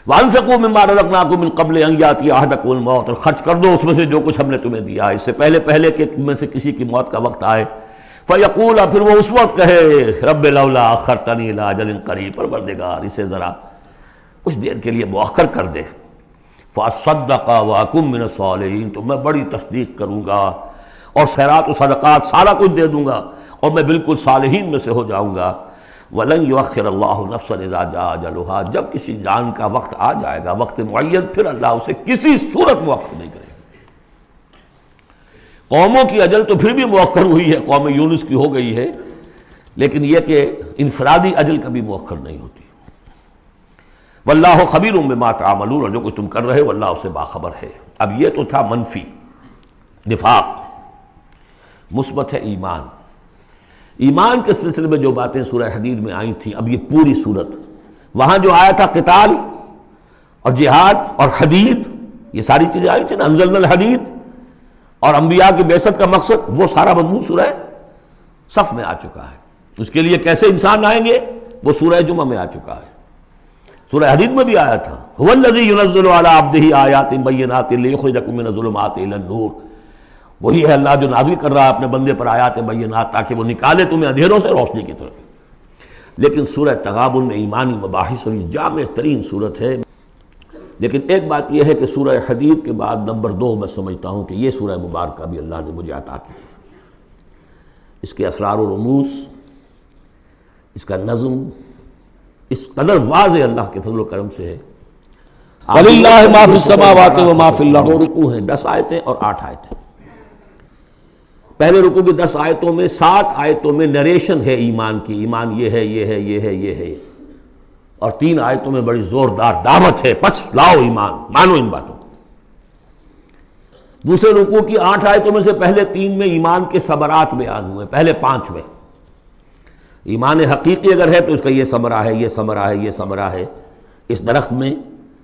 وَأَنفِقُوا مِمَّا رَزَقْنَاكُم مِّن قَبْلِ أَن يَأْتِيَ أَحَدَكُمُ الْمَوْتُ، اور خرچ کر دو اس میں سے جو کچھ ہم نے تمہیں دیا ہے، اس سے پہلے کہ تم میں سے کسی کی موت کا وقت آئے۔ فَيَقُولَ، پھر وہ اس وقت کہے رب لولا أَخَّرْتَنِي إِلَىٰ أَجَلٍ قَرِيبٍ، پروردگار اسے ذرا کچھ دیر کے لیے مؤخر کر دے۔ فَأَصَّدَّقَ وَأَكُن مِّنَ الصَّالِحِينَ، تو میں بڑی تصدیق کروں گا اور خیرات و صدقات سارا کچھ دے دوں گا اور میں بالکل صالحین میں سے ہو جاؤں گا۔ وَلَن يُؤَخِّرَ اللَّهُ نَفْسًا إِذَا جَاءَ أَجَلُهَا، جب کسی جان کا وقت آ جائے گا، وقت معین، پھر اللہ اسے کسی صورت مؤخر نہیں کرے گا۔ قوموں کی اجل تو پھر بھی مؤخر ہوئی ہے، قوم یونس کی ہو گئی ہے، لیکن یہ کہ انفرادی اجل کبھی مؤخر نہیں ہوتی۔ وَاللَّهُ خَبِيرٌ بِمَا تَعْمَلُونَ، اور جو کچھ تم کر رہے ہو اللہ اسے باخبر ہے۔ اب یہ تو تھا منفی نفاق، مثبت ہے ایمان۔ ایمان کے سلسلے میں جو باتیں سورہ حدید میں آئی تھیں، اب یہ پوری صورت، وہاں جو آیا تھا قتال اور جہاد اور حدید، یہ ساری چیزیں آئی تھیں نا، انزلنا الحدید، اور انبیاء کی بعثت کا مقصد، وہ سارا مضمون سورہ صف میں آ چکا ہے۔ اس کے لیے کیسے انسان آئیں گے وہ سورہ جمعہ میں آ چکا ہے۔ سورہ حدید میں بھی آیا تھا هو الذی ينزل علی عبدہ آیات بینات لیخرجکم من الظلمات الی النور، وہی ہے اللہ جو نازل کر رہا ہے اپنے بندے پر آیات بینات تاکہ وہ نکالے تمہیں اندھیروں سے روشنی کی طرف۔ لیکن سورہ تغابن میں ایمانی مباحث اور یہ جامع ترین صورت ہے۔ لیکن ایک بات یہ ہے کہ سورہ حدید کے بعد نمبر 2 میں سمجھتا ہوں کہ یہ سورہ مبارکہ بھی اللہ نے مجھے عطا کی، اس کے اسرار و رموز، اس کا نظم اس قدر واضح اللہ کے فضل و کرم سے ہے۔ وَلِلَّهِ مَا فِي السَّمَاوَاتِ وَمَا فِي الْأَرْضِ، 2 رکوع ہیں، 10 آیتیں اور 8 آیتیں۔ پہلے رکوع کی 10 آیتوں میں 7 آیتوں میں نریشن ہے ایمان کی، ایمان یہ ہے یہ ہے یہ ہے یہ ہے، اور 3 آیتوں میں بڑی زوردار دعوت ہے، پس لاؤ ایمان، مانو ان باتوں۔ دوسرے رکوع کی 8 آیتوں میں سے پہلے 3 میں ایمان کے ثمرات بیان ہوئے، پہلے 5 میں ایمان حقیقی اگر ہے تو اس کا یہ ثمرہ ہے، یہ ثمرہ ہے، یہ ثمرہ ہے۔ اس درخت میں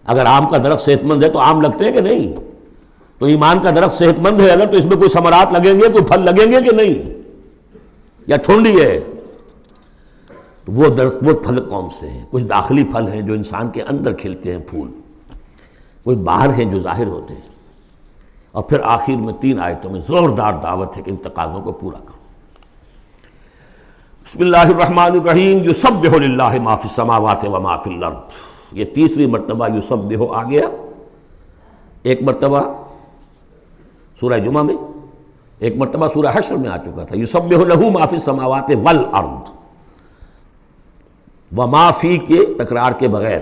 اگر آم کا درخت صحت مند ہے تو آم لگتے ہیں کہ نہیں؟ تو ایمان کا درخت صحت مند ہے اگر تو اس میں کوئی ثمرات لگیں گے، کوئی پھل لگیں گے کہ نہیں؟ یا ٹھنڈی ہے؟ تو وہ درخت، وہ پھل کون سے ہیں؟ کچھ داخلی پھل ہیں جو انسان کے اندر کھلتے ہیں پھول، کوئی باہر ہیں جو ظاہر ہوتے ہیں، اور پھر آخر میں 3 آیتوں میں زوردار دعوت ہے کہ ان تقاضوں کو پورا کرو۔ بسم اللہ الرحمن الرحیم، یسبح للہ ما فی السماوات وما فی الارض، یہ تیسری مرتبہ یسبح آ گیا۔ ایک مرتبہ سورہ جمعہ میں، ایک مرتبہ سورہ حشر میں آ چکا تھا، یسبح لہ ما فی السماوات والارض، وما فی کے تکرار کے بغیر،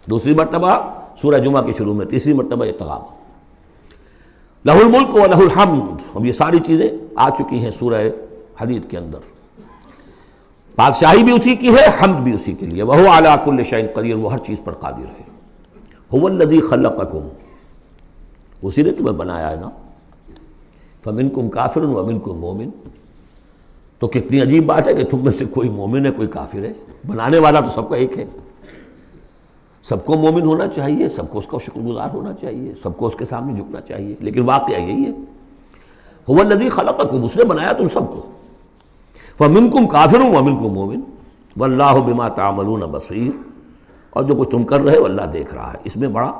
دوسری مرتبہ سورہ جمعہ کے شروع میں، تیسری مرتبہ یہ تغابن۔ لہ الملک و لہ الحمد، اب یہ ساری چیزیں آ چکی ہیں سورہ حدید کے اندر۔ بادشاہی بھی اسی کی ہے، حمد بھی اسی کے لیے، وَهُوَ عَلَىٰ كُلِّ شَيْءٍ قَدِيرٌ، وہ ہر چیز پر قادر ہے۔ هُوَ الَّذِي خَلَقَكُمْ، اسی نے تمہیں بنایا ہے نا، فَمِنْكُمْ كَافِرٌ وَمِنْكُمْ مُؤْمِنٌ، تو کتنی عجیب بات ہے کہ تم میں سے کوئی مومن ہے کوئی کافر ہے، بنانے والا تو سب کا ایک ہے، سب کو مومن ہونا چاہیے، سب کو اس کا شکر گزار ہونا چاہیے، سب کو اس کے سامنے جھکنا چاہیے، لیکن واقعہ یہی ہے، هُوَ الَّذِي خَلَقَكُمْ، اس نے بنایا تم سب کو، فَمِنْكُمْ كَافِرٌ وَمِنْكُمْ مُؤْمِنٌ وَاللَّهُ بِمَا تَعْمَلُونَ بَصِيرٌ، اور جو کچھ تم کر رہے ہو اللہ دیکھ رہا ہے۔ اس میں بڑا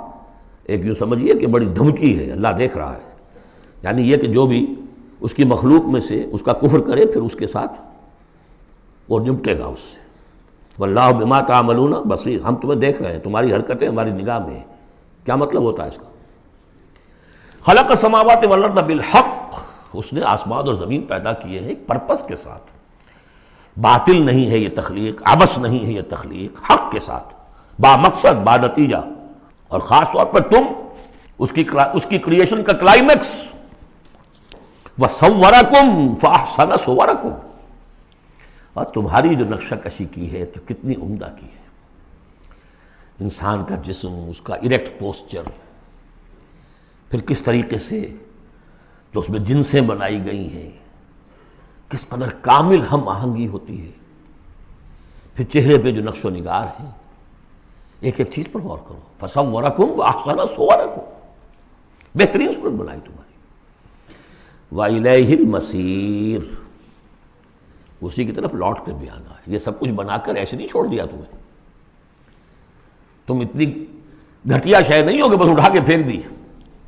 ایک یوں سمجھیے کہ بڑی دھمکی ہے، اللہ دیکھ رہا ہے، یعنی یہ کہ جو بھی اس کی مخلوق میں سے اس کا کفر کرے پھر اس کے ساتھ وہ نمٹے گا اس سے۔ وَاللَّهُ بِمَا تَعْمَلُونَ بَصِيرٌ، ہم تمہیں دیکھ رہے ہیں، تمہاری حرکتیں ہماری نگاہ میں ہیں۔ کیا مطلب ہوتا ہے اس کا؟ خلق السماوات والارض بالحق، اس نے آسمان اور زمین پیدا کیے ہیں ایک پرپس کے ساتھ، باطل نہیں ہے یہ تخلیق، عبث نہیں ہے یہ تخلیق، حق کے ساتھ، با مقصد، با نتیجہ، اور خاص طور پر تم اس کی کریشن کا کلائمیکس، وَصَوَّرَكُمْ فَأَحْسَنَ صُوَرَكُمْ، اور تمہاری جو نقشہ کشی کی ہے تو کتنی عمدہ کی ہے، انسان کا جسم، اس کا اریکٹ پوسچر، پھر کس طریقے سے جو اس میں جنسیں بنائی گئی ہیں، کس قدر کامل ہم آہنگی ہوتی ہے. پھر چہرے پہ جو نقش و نگار ہے، ایک ایک چیز پر غور کرو. فصورکم واحسن صورکم، بہترین صورت بنائی تمہاری. وَإِلَيْهِ الْمَصِيرُ، اسی کی طرف لوٹ کر بھی آنا ہے. یہ سب کچھ بنا کر ایسے نہیں چھوڑ دیا تمہیں. تم اتنی گھٹیا شے نہیں ہو کہ بس اٹھا کے پھینک دی،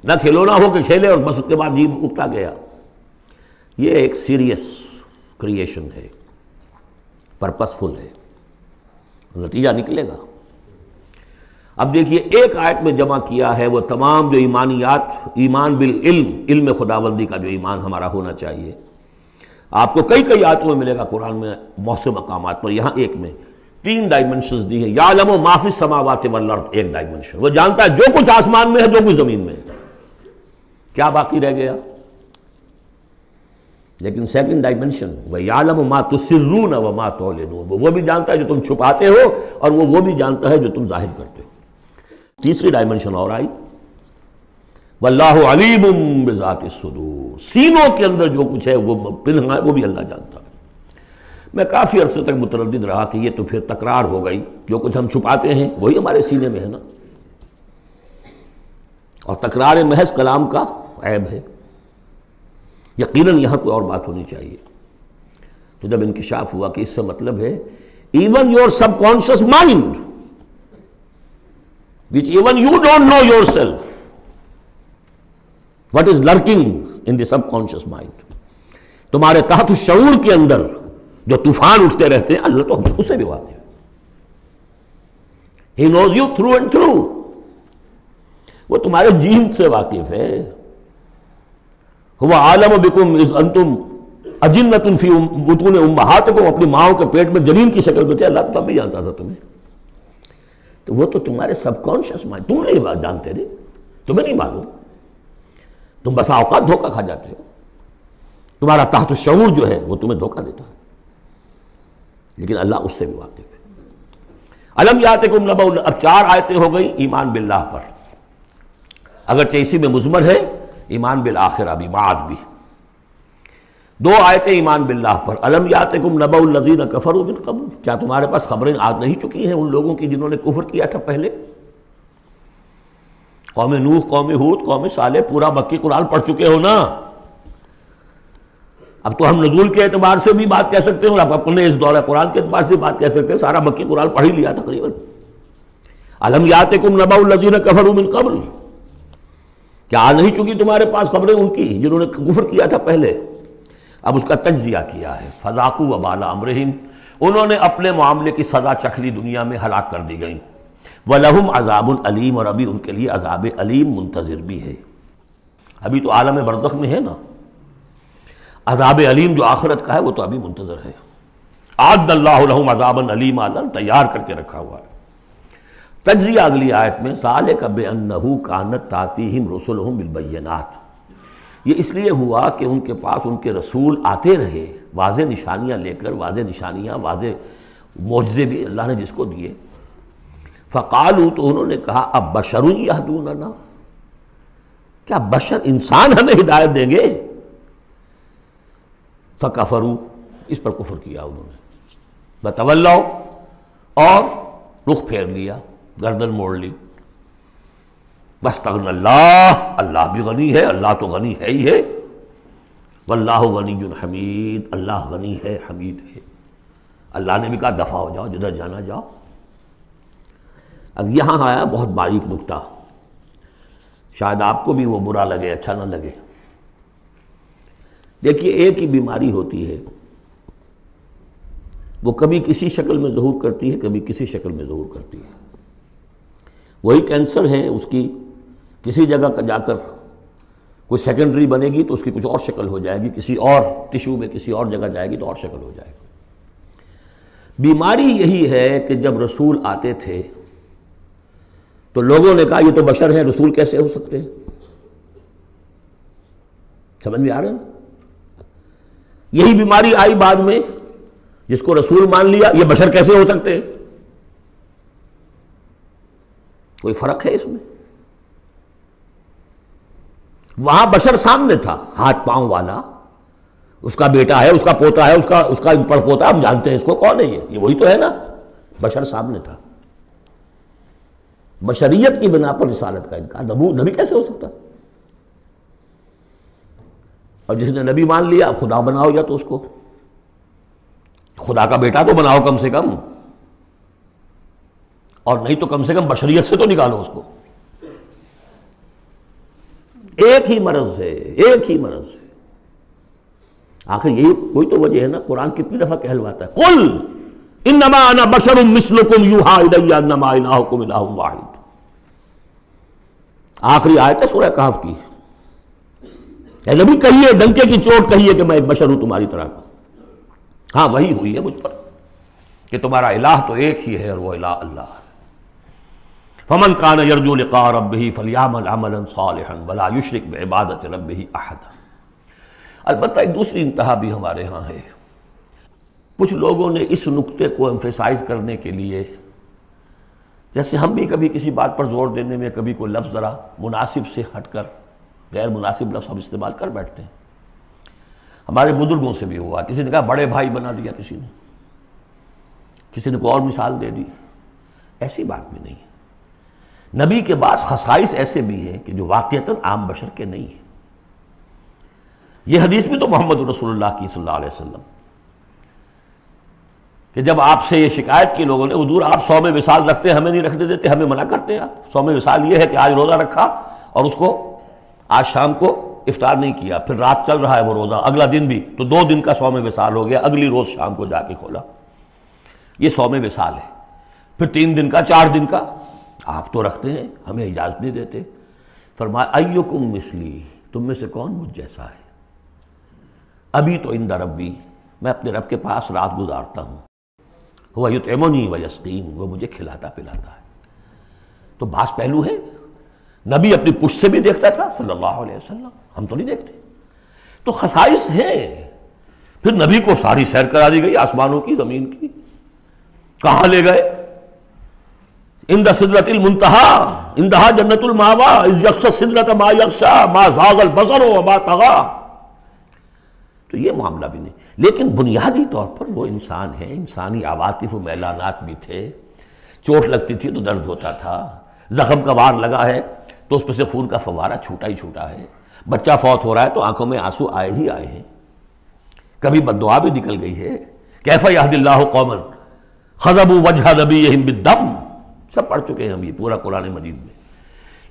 نہ کھلونا ہو کہ کھیلے اور بس اس کے بعد جی اگتا گیا. یہ ایک سیریس کریشن ہے، پرپسفل ہے، نتیجہ نکلے گا. اب دیکھیے ایک آیت میں جمع کیا ہے وہ تمام جو ایمانیات، ایمان بالعلم، علم خداوندی کا جو ایمان ہمارا ہونا چاہیے. آپ کو کئی کئی آیتوں میں ملے گا قرآن میں بہت سے مقامات پر. یہاں ایک میں 3 ڈائمنشنز دی ہیں. یعلم ما فی السماوات والارض، ایک ڈائمنشن، وہ جانتا ہے جو کچھ آسمان میں ہے جو کچھ زمین میں ہے. کیا باقی رہ گیا؟ لیکن سیکنڈ ڈائمنشن وَيَعْلَمُ مَا تُسِرُّونَ وَمَا تُعْلِنُونَ، وہ بھی جانتا ہے جو تم چھپاتے ہو اور وہ بھی جانتا ہے جو تم ظاہر کرتے ہو. تیسری ڈائمنشن اور آئی، وَاللَّهُ عَلِيمٌ بِذَاتِ الصُّدُورِ، سینوں کے اندر جو کچھ ہے وہ پنہاں ہے، وہ بھی اللہ جانتا ہے. میں کافی عرصے تک متردد رہا کہ یہ تو پھر تکرار ہو گئی، جو کچھ ہم چھپاتے ہیں وہی ہمارے سینے میں ہے نا، اور تکرار محض کلام کا عیب ہے. یقیناً یہاں کوئی اور بات ہونی چاہیے. تو جب انکشاف ہوا کہ اس سے مطلب ہے even your sub conscious mind which even you don't know yourself what is lurking in the subconscious mind، تمہارے تحت الشعور کے اندر جو طوفان اٹھتے رہتے ہیں اللہ تو اس سے بھی واقف ہے. He knows you through and through، وہ تمہارے جین سے واقف ہے. هو عالم بكم اذ انتم اجنة في بطون امہاتکم، اپنی ماؤں کے پیٹ میں جنین کی شکل میں تھے، اللہ تب بھی جانتا تھا تمہیں. تو وہ تو تمہارے سب کانشیس مائنڈ، تم نہیں بات جانتے رہے، تمہیں نہیں معلوم. تم بسا اوقات دھوکہ کھا جاتے ہو، تمہارا تحت الشعور جو ہے وہ تمہیں دھوکہ دیتا ہے، لیکن اللہ اس سے بھی واقف ہے. الم یاتکم نبأ، اب 4 آیتیں ہو گئی ایمان باللہ پر، اگرچہ اسی میں مضمر ہے ایمان بالآخرہ بھی، معاد بھی. 2 آیتیں ایمان باللہ پر. الم یاتکم نبأ الذین کفروا من قبل، کیا تمہارے پاس خبریں آ نہیں چکی ہیں ان لوگوں کی جنہوں نے کفر کیا تھا پہلے؟ قوم نوح، قوم ہود، قوم صالح، پورا مکی قرآن پڑھ چکے ہو نا. اب تو ہم نزول کے اعتبار سے بھی بات کہہ سکتے ہیں اور اب اپنے اس دورہ قرآن کے اعتبار سے بات کہہ سکتے ہیں، سارا مکی قرآن پڑھ ہی لیا تقریباً. الم یاتکم نبأ الذین کفروا من قبل، کیا آ نہیں چکی تمہارے پاس خبریں ان کی جنہوں نے کفر کیا تھا پہلے؟ اب اس کا تجزیہ کیا ہے. فذاقوا وبال امرہم، انہوں نے اپنے معاملے کی سزا چکھ لی، دنیا میں ہلاک کر دی گئیں. وَلَهُمْ عَذَابٌ عَلِيمٌ، اور ابھی ان کے لیے عذاب علیم منتظر بھی ہے. ابھی تو عالم برزخ میں ہے نا، عذاب علیم جو آخرت کا ہے وہ تو ابھی منتظر ہے. اعد اللہ لہم عذابا علیما، تیار کر کے رکھا ہوا ہے. تجزیہ اگلی آیت میں، ذالک بأنہ کانت تأتیہم رسلہم بالبینات، یہ اس لیے ہوا کہ ان کے پاس ان کے رسول آتے رہے واضح نشانیاں لے کر، واضح نشانیاں، واضح معجزے بھی اللہ نے جس کو دیے. فقالوا، تو انہوں نے کہا اب بشر یہدوننا، کیا بشر انسان ہمیں ہدایت دیں گے؟ فکفروا، اس پر کفر کیا انہوں نے. وتولوا، اور رخ پھیر لیا، گردن موڑ لی. واستغنى اللہ، اللہ بھی غنی ہے، اللہ تو غنی ہے ہی ہے. واللہ غنی حمید، اللہ غنی ہے، حمید ہے. اللہ نے بھی کہا دفع ہو جاؤ، جدھر جانا جاؤ. اب یہاں آیا بہت باریک نکتہ، شاید آپ کو بھی وہ برا لگے، اچھا نہ لگے. دیکھیے ایک ہی بیماری ہوتی ہے، وہ کبھی کسی شکل میں ظہور کرتی ہے، کبھی کسی شکل میں ظہور کرتی ہے. وہی کینسر ہے، اس کی کسی جگہ کا جا کر کوئی سیکنڈری بنے گی تو اس کی کچھ اور شکل ہو جائے گی، کسی اور ٹیشو میں کسی اور جگہ جائے گی تو اور شکل ہو جائے گی. بیماری یہی ہے کہ جب رسول آتے تھے تو لوگوں نے کہا یہ تو بشر ہیں، رسول کیسے ہو سکتے ہیں؟ سمجھ میں آ رہا ہے نا؟ یہی بیماری آئی بعد میں، جس کو رسول مان لیا، یہ بشر کیسے ہو سکتے ہیں؟ کوئی فرق ہے اس میں؟ وہاں بشر سامنے تھا، ہاتھ پاؤں والا، اس کا بیٹا ہے، اس کا پوتا ہے، اس کا پڑ پوتا، ہم جانتے ہیں اس کو، کون ہے یہ وہی تو ہے نا، بشر سامنے تھا۔ بشریت کی بنا پر رسالت کا انکار، نبی کیسے ہو سکتا؟ اور جس نے نبی مان لیا خدا بناؤ، یا تو اس کو خدا کا بیٹا تو بناؤ کم سے کم، اور نہیں تو کم سے کم بشریت سے تو نکالو اس کو۔ ایک ہی مرض ہے، ایک ہی مرض ہے۔ آخر یہی کوئی تو وجہ ہے نا، قرآن کتنی دفعہ کہلواتا ہے، قل انما انا بشر مثلکم یوحی الی انما الہکم الہ واحد۔ آخری آیت ہے سورہ کہف کی، اے نبی کہیے، ڈنکے کی چوٹ کہیے کہ میں ایک بشر ہوں تمہاری طرح کا۔ ہاں وہی ہوئی ہے مجھ پر کہ تمہارا الہ تو ایک ہی ہے، اور وہ الہ اللہ ہے۔ فمن کان یرجو لقاء ربہ فلیعمل عملا صالحا ولا یشرک بعبادۃ ربہ احدا۔ البتہ ایک دوسری انتہا بھی ہمارے ہاں ہے، کچھ لوگوں نے اس نقطے کو ایمفیسائز کرنے کے لیے، جیسے ہم بھی کبھی کسی بات پر زور دینے میں کبھی کوئی لفظ ذرا مناسب سے ہٹ کر غیر مناسب لفظ ہم استعمال کر بیٹھتے ہیں۔ ہمارے بزرگوں سے بھی ہوا، کسی نے کہا بڑے بھائی بنا دیا، کسی نے کوئی اور مثال دے دی۔ ایسی بات بھی نہیں ہے۔ نبی کے بعض خصائص ایسے بھی ہیں کہ جو واقعتاً عام بشر کے نہیں ہیں۔ یہ حدیث بھی تو محمد رسول اللہ کی صلی اللہ علیہ وسلم، کہ جب آپ سے یہ شکایت کی لوگوں نے، حضور آپ صوم وصال رکھتے ہیں، ہمیں نہیں رکھنے دیتے، ہمیں منع کرتے ہیں آپ۔ صوم وصال یہ ہے کہ آج روزہ رکھا اور اس کو آج شام کو افطار نہیں کیا، پھر رات چل رہا ہے وہ روزہ، اگلا دن بھی، تو 2 دن کا صوم وصال ہو گیا، اگلی روز شام کو جا کے کھولا، یہ صوم وصال ہے۔ پھر 3 دن کا، 4 دن کا آپ تو رکھتے ہیں، ہمیں اجازت نہیں دیتے۔ فرمایا ایکم مثلی، تم میں سے کون مجھ جیسا ہے؟ ابھی تو عند ربی، میں اپنے رب کے پاس رات گزارتا ہوں، وہ یطعمنی ویسقین، وہ مجھے کھلاتا پلاتا ہے۔ تو بعض پہلو ہے، نبی اپنی پشت سے بھی دیکھتا تھا صلی اللہ علیہ وسلم، ہم تو نہیں دیکھتے۔ تو خصائص ہیں۔ پھر نبی کو ساری سیر کرا دی گئی، آسمانوں کی، زمین کی۔ کہاں لے گئے؟ عند سدرۃ المنتہی، عندہا جنت المأوی، اذ یغشی السدرۃ ما یغشی، ما زاغ البصر وما طغی۔ تو یہ معاملہ بھی نہیں، لیکن بنیادی طور پر وہ انسان ہے، انسانی عواطف و میلانات بھی تھے۔ چوٹ لگتی تھی تو درد ہوتا تھا، زخم کا وار لگا ہے تو اس پہ سے خون کا فوارہ چھوٹا ہی چھوٹا ہے، بچہ فوت ہو رہا ہے تو آنکھوں میں آنسو آئے ہی آئے ہیں، کبھی بد دعا بھی نکل گئی ہے۔ کیف یہدی اللہ قوما خضبوا وجہ نبیہم بالدم، سب پڑھ چکے ہیں ہم یہ پورا قرآن مجید میں۔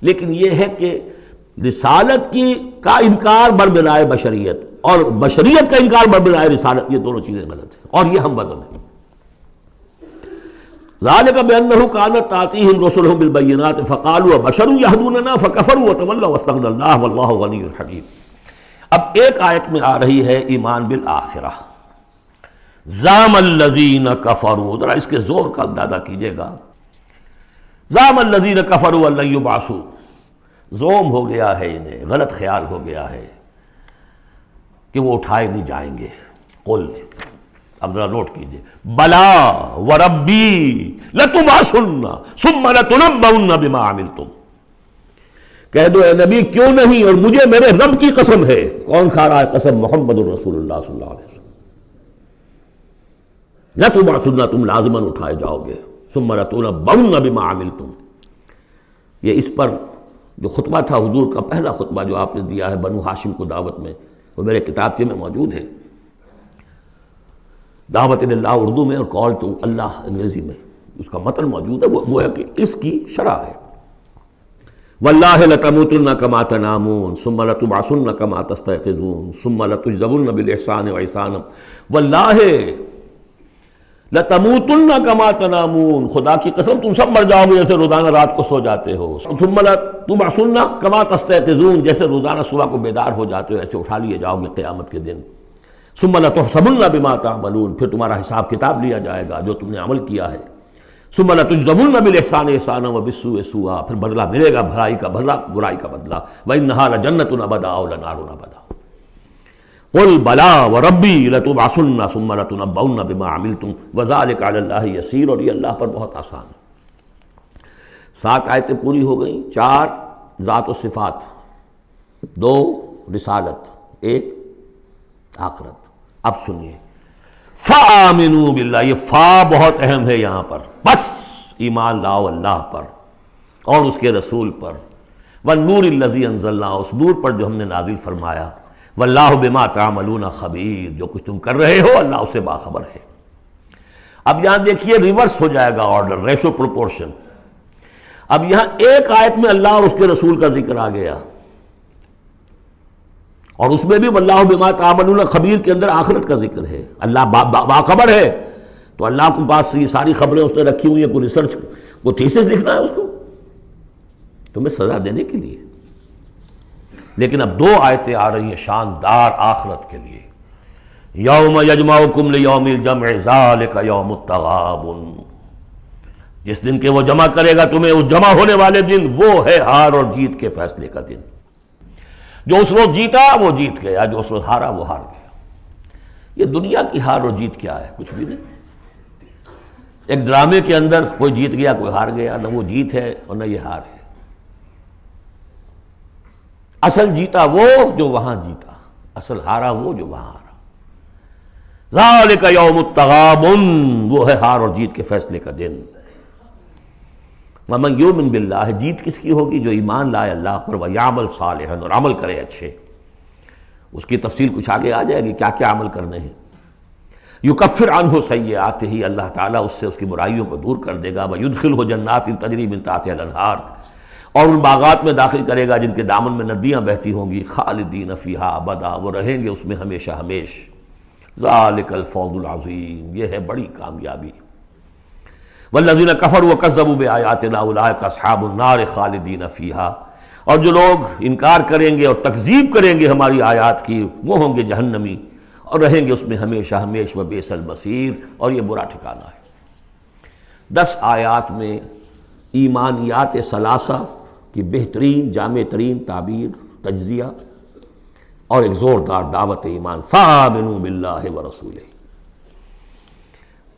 لیکن یہ ہے کہ رسالت کا انکار بربنائے بشریت اور بشریت کا انکار بربنائے رسالت، یہ دونوں چیزیں غلط ہیں، اور یہ ہم بدل ہیں۔ ذالک بأنہ کانت تأتیہم رسلہم بالبینات فقالوا بشر یہدوننا فکفروا وتولوا واستغنی اللہ واللہ غنی حکیم۔ اب ایک آیت میں آ رہی ہے ایمان بالآخرہ، زعم الذین کفروا، ذرا اس کے زور کا اندازہ کیجئے گا۔ زعم الذین کفروا ان لن یبعثوا، زوم ہو گیا ہے انہیں، غلط خیال ہو گیا ہے کہ وہ اٹھائے نہیں جائیں گے۔ قل، اب ذرا نوٹ کیجئے، بلا وربی لتبعثن ثم لتنبؤن بما عملتم، کہہ دو اے نبی کیوں نہیں، اور مجھے میرے رب کی قسم ہے۔ کون کھا رہا ہے قسم؟ محمد الرسول اللہ صلی اللہ علیہ وسلم۔ لتبعثن، تم لازماً اٹھائے جاؤ گے، ثم لتنبؤن بما عملتم۔ یہ اس پر جو خطبہ تھا حضور کا پہلا خطبہ جو آپ نے دیا ہے بنو ہاشم کو دعوت میں، وہ میرے کتابچے میں موجود ہے، دعوت اللہ اردو میں اور کال ٹو اللہ انگریزی میں، اس کا متن موجود ہے، وہ ہے کہ اس کی شرح ہے۔ واللہ لتموتن کما تنامون ثم لتبعثن کما تستيقظون ثم لتجزون بالاحسان واحسانا، واللہ لتموتن کما تنامون، خدا کی قسم تم سب مر جاؤ گے جیسے روزانہ رات کو سو جاتے ہو، ثم لتبعثن کما تستيقظون، جیسے روزانہ صبح کو بیدار ہو جاتے ہو ایسے اٹھا لیے جاؤ گے قیامت کے دن، ثم لتحسبن بما تعملون، پھر تمہارا حساب کتاب لیا جائے گا جو تم نے عمل کیا ہے، ثم لتجزون بالاحسان احسانا وبالسوء سوءا، پھر بدلہ ملے گا بھلائی کا بدلہ، برائی کا بدلہ، وانھا لجنۃ ابدا او لنار ابدا۔ قل بلا وربی لتبعثن ثم لتنبؤن بما عملتم وذلک علی اللہ یسیر، اور یہ اللہ پر بہت آسان ہے۔ 7 آیتیں پوری ہو گئیں، 4 ذات و صفات، دو رسالت، ایک آخرت۔ اب سنیے، فآمنوا باللہ، یہ فا بہت اہم ہے یہاں پر، بس ایمان لاؤ اللہ پر اور اس کے رسول پر، والنور الذی انزلنا، اس نور پر جو ہم نے نازل فرمایا، واللہ بما تعملون خبیر، جو کچھ تم کر رہے ہو اللہ اسے باخبر ہے۔ اب یہاں دیکھیے ریورس ہو جائے گا آرڈر، ریشو پروپورشن۔ اب یہاں ایک آیت میں اللہ اور اس کے رسول کا ذکر آ گیا، اور اس میں بھی واللہ بما تعملون خبیر کے اندر آخرت کا ذکر ہے، اللہ باخبر ہے۔ تو اللہ کے پاس یہ ساری خبریں اس نے رکھی ہوئی ہیں، کوئی ریسرچ، کوئی تھیسس لکھنا ہے اس کو تمہیں سزا دینے کے لیے۔ لیکن اب دو آیتیں آ رہی ہیں شاندار آخرت کے لیے، یوم یجمعکم لیوم الجمع ذالک یوم التغابن، جس دن کہ وہ جمع کرے گا تمہیں اس جمع ہونے والے دن، وہ ہے ہار اور جیت کے فیصلے کا دن۔ جو اس روز جیتا وہ جیت گیا، جو اس روز ہارا وہ ہار گیا۔ یہ دنیا کی ہار اور جیت کیا ہے؟ کچھ بھی نہیں۔ ایک ڈرامے کے اندر کوئی جیت گیا کوئی ہار گیا، نہ وہ جیت ہے اور نہ یہ ہار ہے۔ اصل جیتا وہ جو وہاں جیتا، اصل ہارا وہ جو وہاں ہارا۔ ذالک یوم التغابن، وہ ہے ہار اور جیت کے فیصلے کا دن۔ ومن یؤمن باللہ، جیت کس کی ہوگی؟ جو ایمان لائے اللہ پر، ویعمل صالحا، اور عمل کرے اچھے۔ اس کی تفصیل کچھ آگے آ جائے گی کیا کیا عمل کرنے ہیں۔ یکفر عنہ سیئاتہ، اللہ تعالیٰ اس سے اس کی برائیوں کو دور کر دے گا، ویدخلہ جنات تجری من تحتہا الانہار، اور ان باغات میں داخل کرے گا جن کے دامن میں ندیاں بہتی ہوں گی، خالدین فیہا ابدا، وہ رہیں گے اس میں ہمیشہ ہمیش۔ ذالک الفوز العظیم، یہ ہے بڑی کامیابی۔ والذین کفروا وکذبوا بآیاتنا اولئک اصحاب النار خالدین فیہا، اور جو لوگ انکار کریں گے اور تکذیب کریں گے ہماری آیات کی، وہ ہوں گے جہنمی اور رہیں گے اس میں ہمیشہ ہمیش، وبئس المصیر، اور یہ برا ٹھکانہ ہے۔ 10 آیات میں ایمانیات ثلاثہ کی بہترین جامع ترین تعبیر، تجزیہ، اور ایک زوردار دعوت ایمان، فآمنوا باللہ ورسولہ۔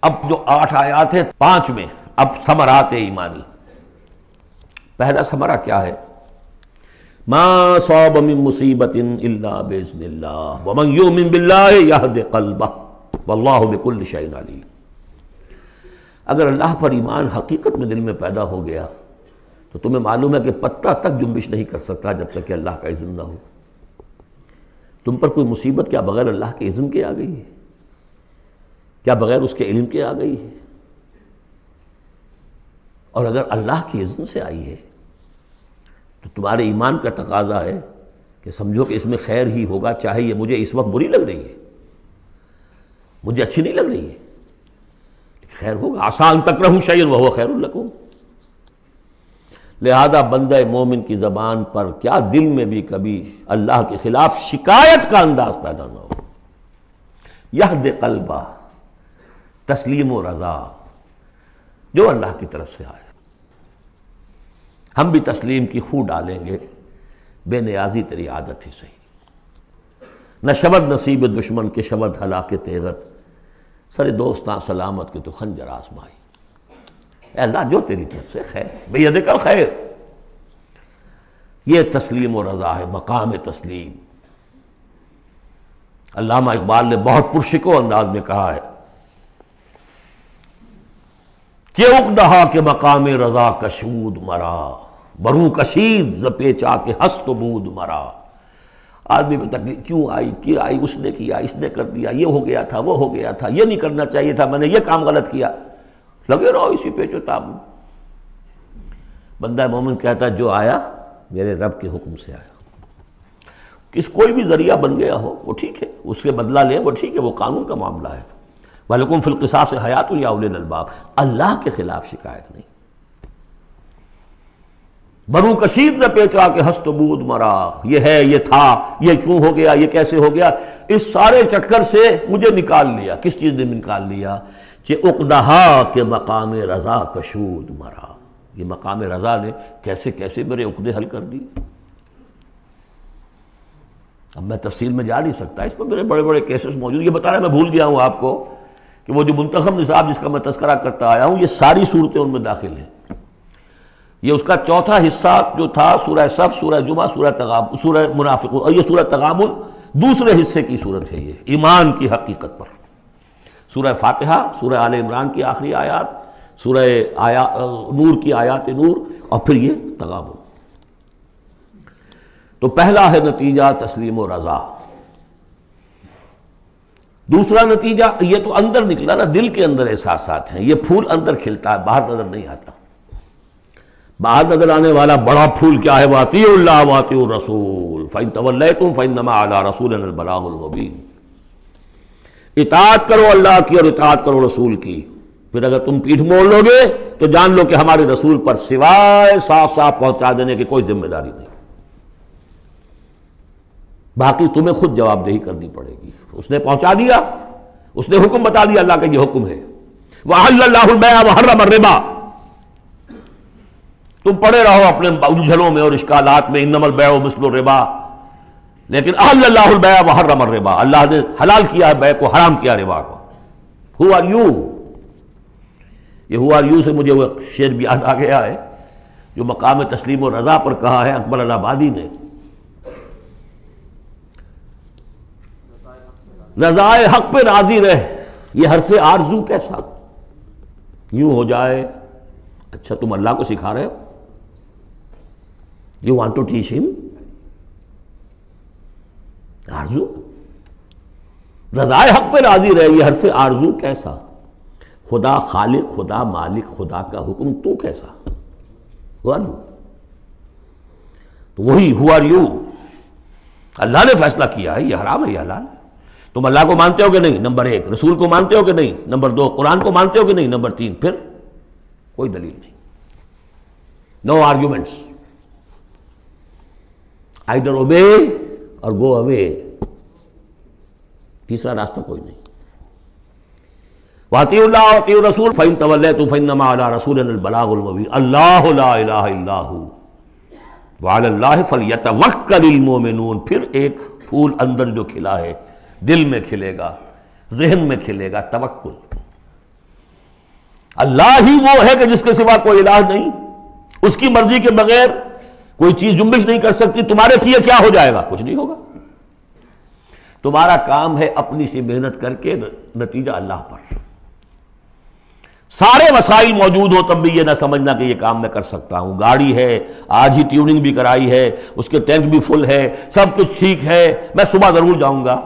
اب جو 8 آیات ہیں 5 میں اب ثمرات ایمانی۔ پہلا ثمرہ کیا ہے؟ ما صاب من مصیبت الا باذن اللہ ومن یؤمن باللہ یہد قلبہ واللہ بکل شیء علیم۔ اگر اللہ پر ایمان حقیقت میں دل میں پیدا ہو گیا تو تمہیں معلوم ہے کہ پتہ تک جنبش نہیں کر سکتا جب تک کہ اللہ کا اذن نہ ہو۔ تم پر کوئی مصیبت کیا بغیر اللہ کے اذن کے آ گئی ہے؟ کیا بغیر اس کے علم کے آ گئی ہے؟ اور اگر اللہ کی اذن سے آئی ہے تو تمہارے ایمان کا تقاضا ہے کہ سمجھو کہ اس میں خیر ہی ہوگا، چاہے یہ مجھے اس وقت بری لگ رہی ہے، مجھے اچھی نہیں لگ رہی ہے، خیر ہوگا۔ عسیٰ ان تکرہوا شیئا وہو خیر لکم۔ لہذا بندہ مومن کی زبان پر کیا دل میں بھی کبھی اللہ کے خلاف شکایت کا انداز پیدا نہ ہو۔ یہد قلبہ، تسلیم و رضا، جو اللہ کی طرف سے آئے۔ ہم بھی تسلیم کی خو ڈالیں گے، بے نیازی تیری عادت ہی صحیح۔ نہ شود نصیب دشمن کے شود ہلاک تیغت، سر دوستاں سلامت کے تو خنجر آزمائی۔ اے اللہ جو تیری طرف سے خیر، بیدک الخیر۔ یہ تسلیم و رضا ہے، مقام تسلیم۔ علامہ اقبال نے بہت پرشکو انداز میں کہا ہے کہ اقدہا کے مقام رضا کشود مرا، بروں کشید ز پیچا کے ہست و بود مرا۔ آدمی میں تکلیف کیوں آئی، اس نے کیا، اس نے کر دیا، یہ ہو گیا تھا، وہ ہو گیا تھا، یہ نہیں کرنا چاہیے تھا، میں نے یہ کام غلط کیا، لگے رہو اسی پیچ و تاب میں۔ بندہ مومن کہتا ہے جو آیا میرے رب کے حکم سے آیا، کوئی بھی ذریعہ بن گیا ہو وہ ٹھیک ہے، اس کے بدلہ لیں وہ ٹھیک ہے، وہ قانون کا معاملہ ہے۔ وَلَكُمْ فِي الْقِصَاصِ حَيَاةٌ يَا أُولِي الْأَلْبَابِ، اللہ کے خلاف شکایت نہیں۔ بروں کشید نہ پیچا کہ ہست و بود مرا، یہ ہے، یہ تھا، یہ کیوں ہو گیا، یہ کیسے ہو گیا، اس سارے چکر سے مجھے نکال لیا۔ کس چیز نے نکال لیا؟ کہ عقدہا کے مقام رضا کشود مرا، یہ مقام رضا نے کیسے کیسے میرے عقدے حل کر دی۔ اب میں تفصیل میں جا نہیں سکتا، اس پر میرے بڑے بڑے کیسز موجود۔ یہ بتانا میں بھول گیا ہوں آپ کو کہ وہ جو منتخب نصاب جس کا میں تذکرہ کرتا آیا ہوں، یہ ساری صورتیں ان میں داخل ہیں۔ یہ اس کا چوتھا حصہ جو تھا سورہ صف، سورہ جمعہ، سورہ تغابن، سورہ منافقون، اور یہ سورہ تغابن دوسرے حصے کی صورت ہے، یہ ایمان کی حقیقت پر۔ سورہ فاتحہ، سورہ آل عمران کی آخری آیات، سورہ نور کی آیات نور، اور پھر یہ تغابن۔ تو پہلا ہے نتیجہ تسلیم و رضا۔ دوسرا نتیجہ، یہ تو اندر نکلا نا، دل کے اندر احساسات ہیں، یہ پھول اندر کھلتا ہے، باہر نظر نہیں آتا۔ باہر نظر آنے والا بڑا پھول کیا ہے؟ وَأَطِيعُوا اللَّهَ وَأَطِيعُوا الرَّسُولَ فَإِن تَوَلَّيْتُمْ فَإِنَّمَا عَلَىٰ رَسُولِنَا الْبَلَاغُ الْمُبِينُ۔ اطاعت کرو اللہ کی اور اطاعت کرو رسول کی، پھر اگر تم پیٹھ موڑ لو گے تو جان لو کہ ہمارے رسول پر سوائے صاف صاف پہنچا دینے کی کوئی ذمہ داری نہیں، باقی تمہیں خود جواب دہی کرنی پڑے گی۔ اس نے پہنچا دیا، اس نے حکم بتا دیا، اللہ کا یہ حکم ہے۔ وَأَحَلَّ اللَّهُ الْبَيْعَ وَحَرَّمَ الرِّبَا، تم پڑے رہو اپنے الجھنوں میں اور اشکالات میں، انما البیع مثل الربا، لیکن احل اللہ البیع وحرم الربا، اللہ نے حلال کیا ہے بیع کو، حرام کیا ربا کو۔ Who are you؟ یہ who are you سے مجھے وہ شعر بھی یاد آ گیا ہے جو مقام تسلیم و رضا پر کہا ہے اکبر الہبادی نے۔ رضائے حق پہ راضی رہ، یہ حرف آرزو کیسا یوں ہو جائے۔ اچھا تم اللہ کو سکھا رہے ہو، You want to teach him؟ آرزو، رضائے حق پہ راضی رہے، یہ حرف آرزو کیسا؟ خدا خالق، خدا مالک، خدا کا حکم تو کیسا؟ Who are you؟ تو وہی who are you، اللہ نے فیصلہ کیا ہے یہ حرام ہے یہ حلال ہے۔ تم اللہ کو مانتے ہو کہ نہیں؟ نمبر ایک۔ رسول کو مانتے ہو کہ نہیں؟ نمبر دو۔ قرآن کو مانتے ہو کہ نہیں؟ نمبر تین۔ پھر کوئی دلیل نہیں، نو arguments, either obey or go away، تیسرا راستہ کوئی نہیں۔ وَأَطِيعُوا اللَّهَ وَأَطِيعُوا الرَّسُولَ فَإِن تَوَلَّيْتُمْ فَإِنَّمَا عَلَىٰ رَسُولِنَا الْبَلَاغُ الْمُبِينُ اللَّهُ لَا إِلَٰهَ إِلَّا هُوَ وَعَلَى اللَّهِ فَلْيَتَوَكَّلِ الْمُؤْمِنُونَ۔ پھر ایک پھول اندر جو کھلا ہے، دل میں کھلے گا، ذہن میں کھلے گا، توکل۔ اللہ ہی وہ ہے کہ جس کے سوا کوئی الہ نہیں، اس کی مرضی کے بغیر کوئی چیز جنبش نہیں کر سکتی۔ تمہارے کیے کیا ہو جائے گا؟ کچھ نہیں ہوگا۔ تمہارا کام ہے اپنی سی محنت کر کے نتیجہ اللہ پر۔ سارے وسائل موجود ہو تب بھی یہ نہ سمجھنا کہ یہ کام میں کر سکتا ہوں۔ گاڑی ہے، آج ہی ٹیوننگ بھی کرائی ہے، اس کے ٹینک بھی فل ہے، سب کچھ ٹھیک ہے، میں صبح ضرور جاؤں گا،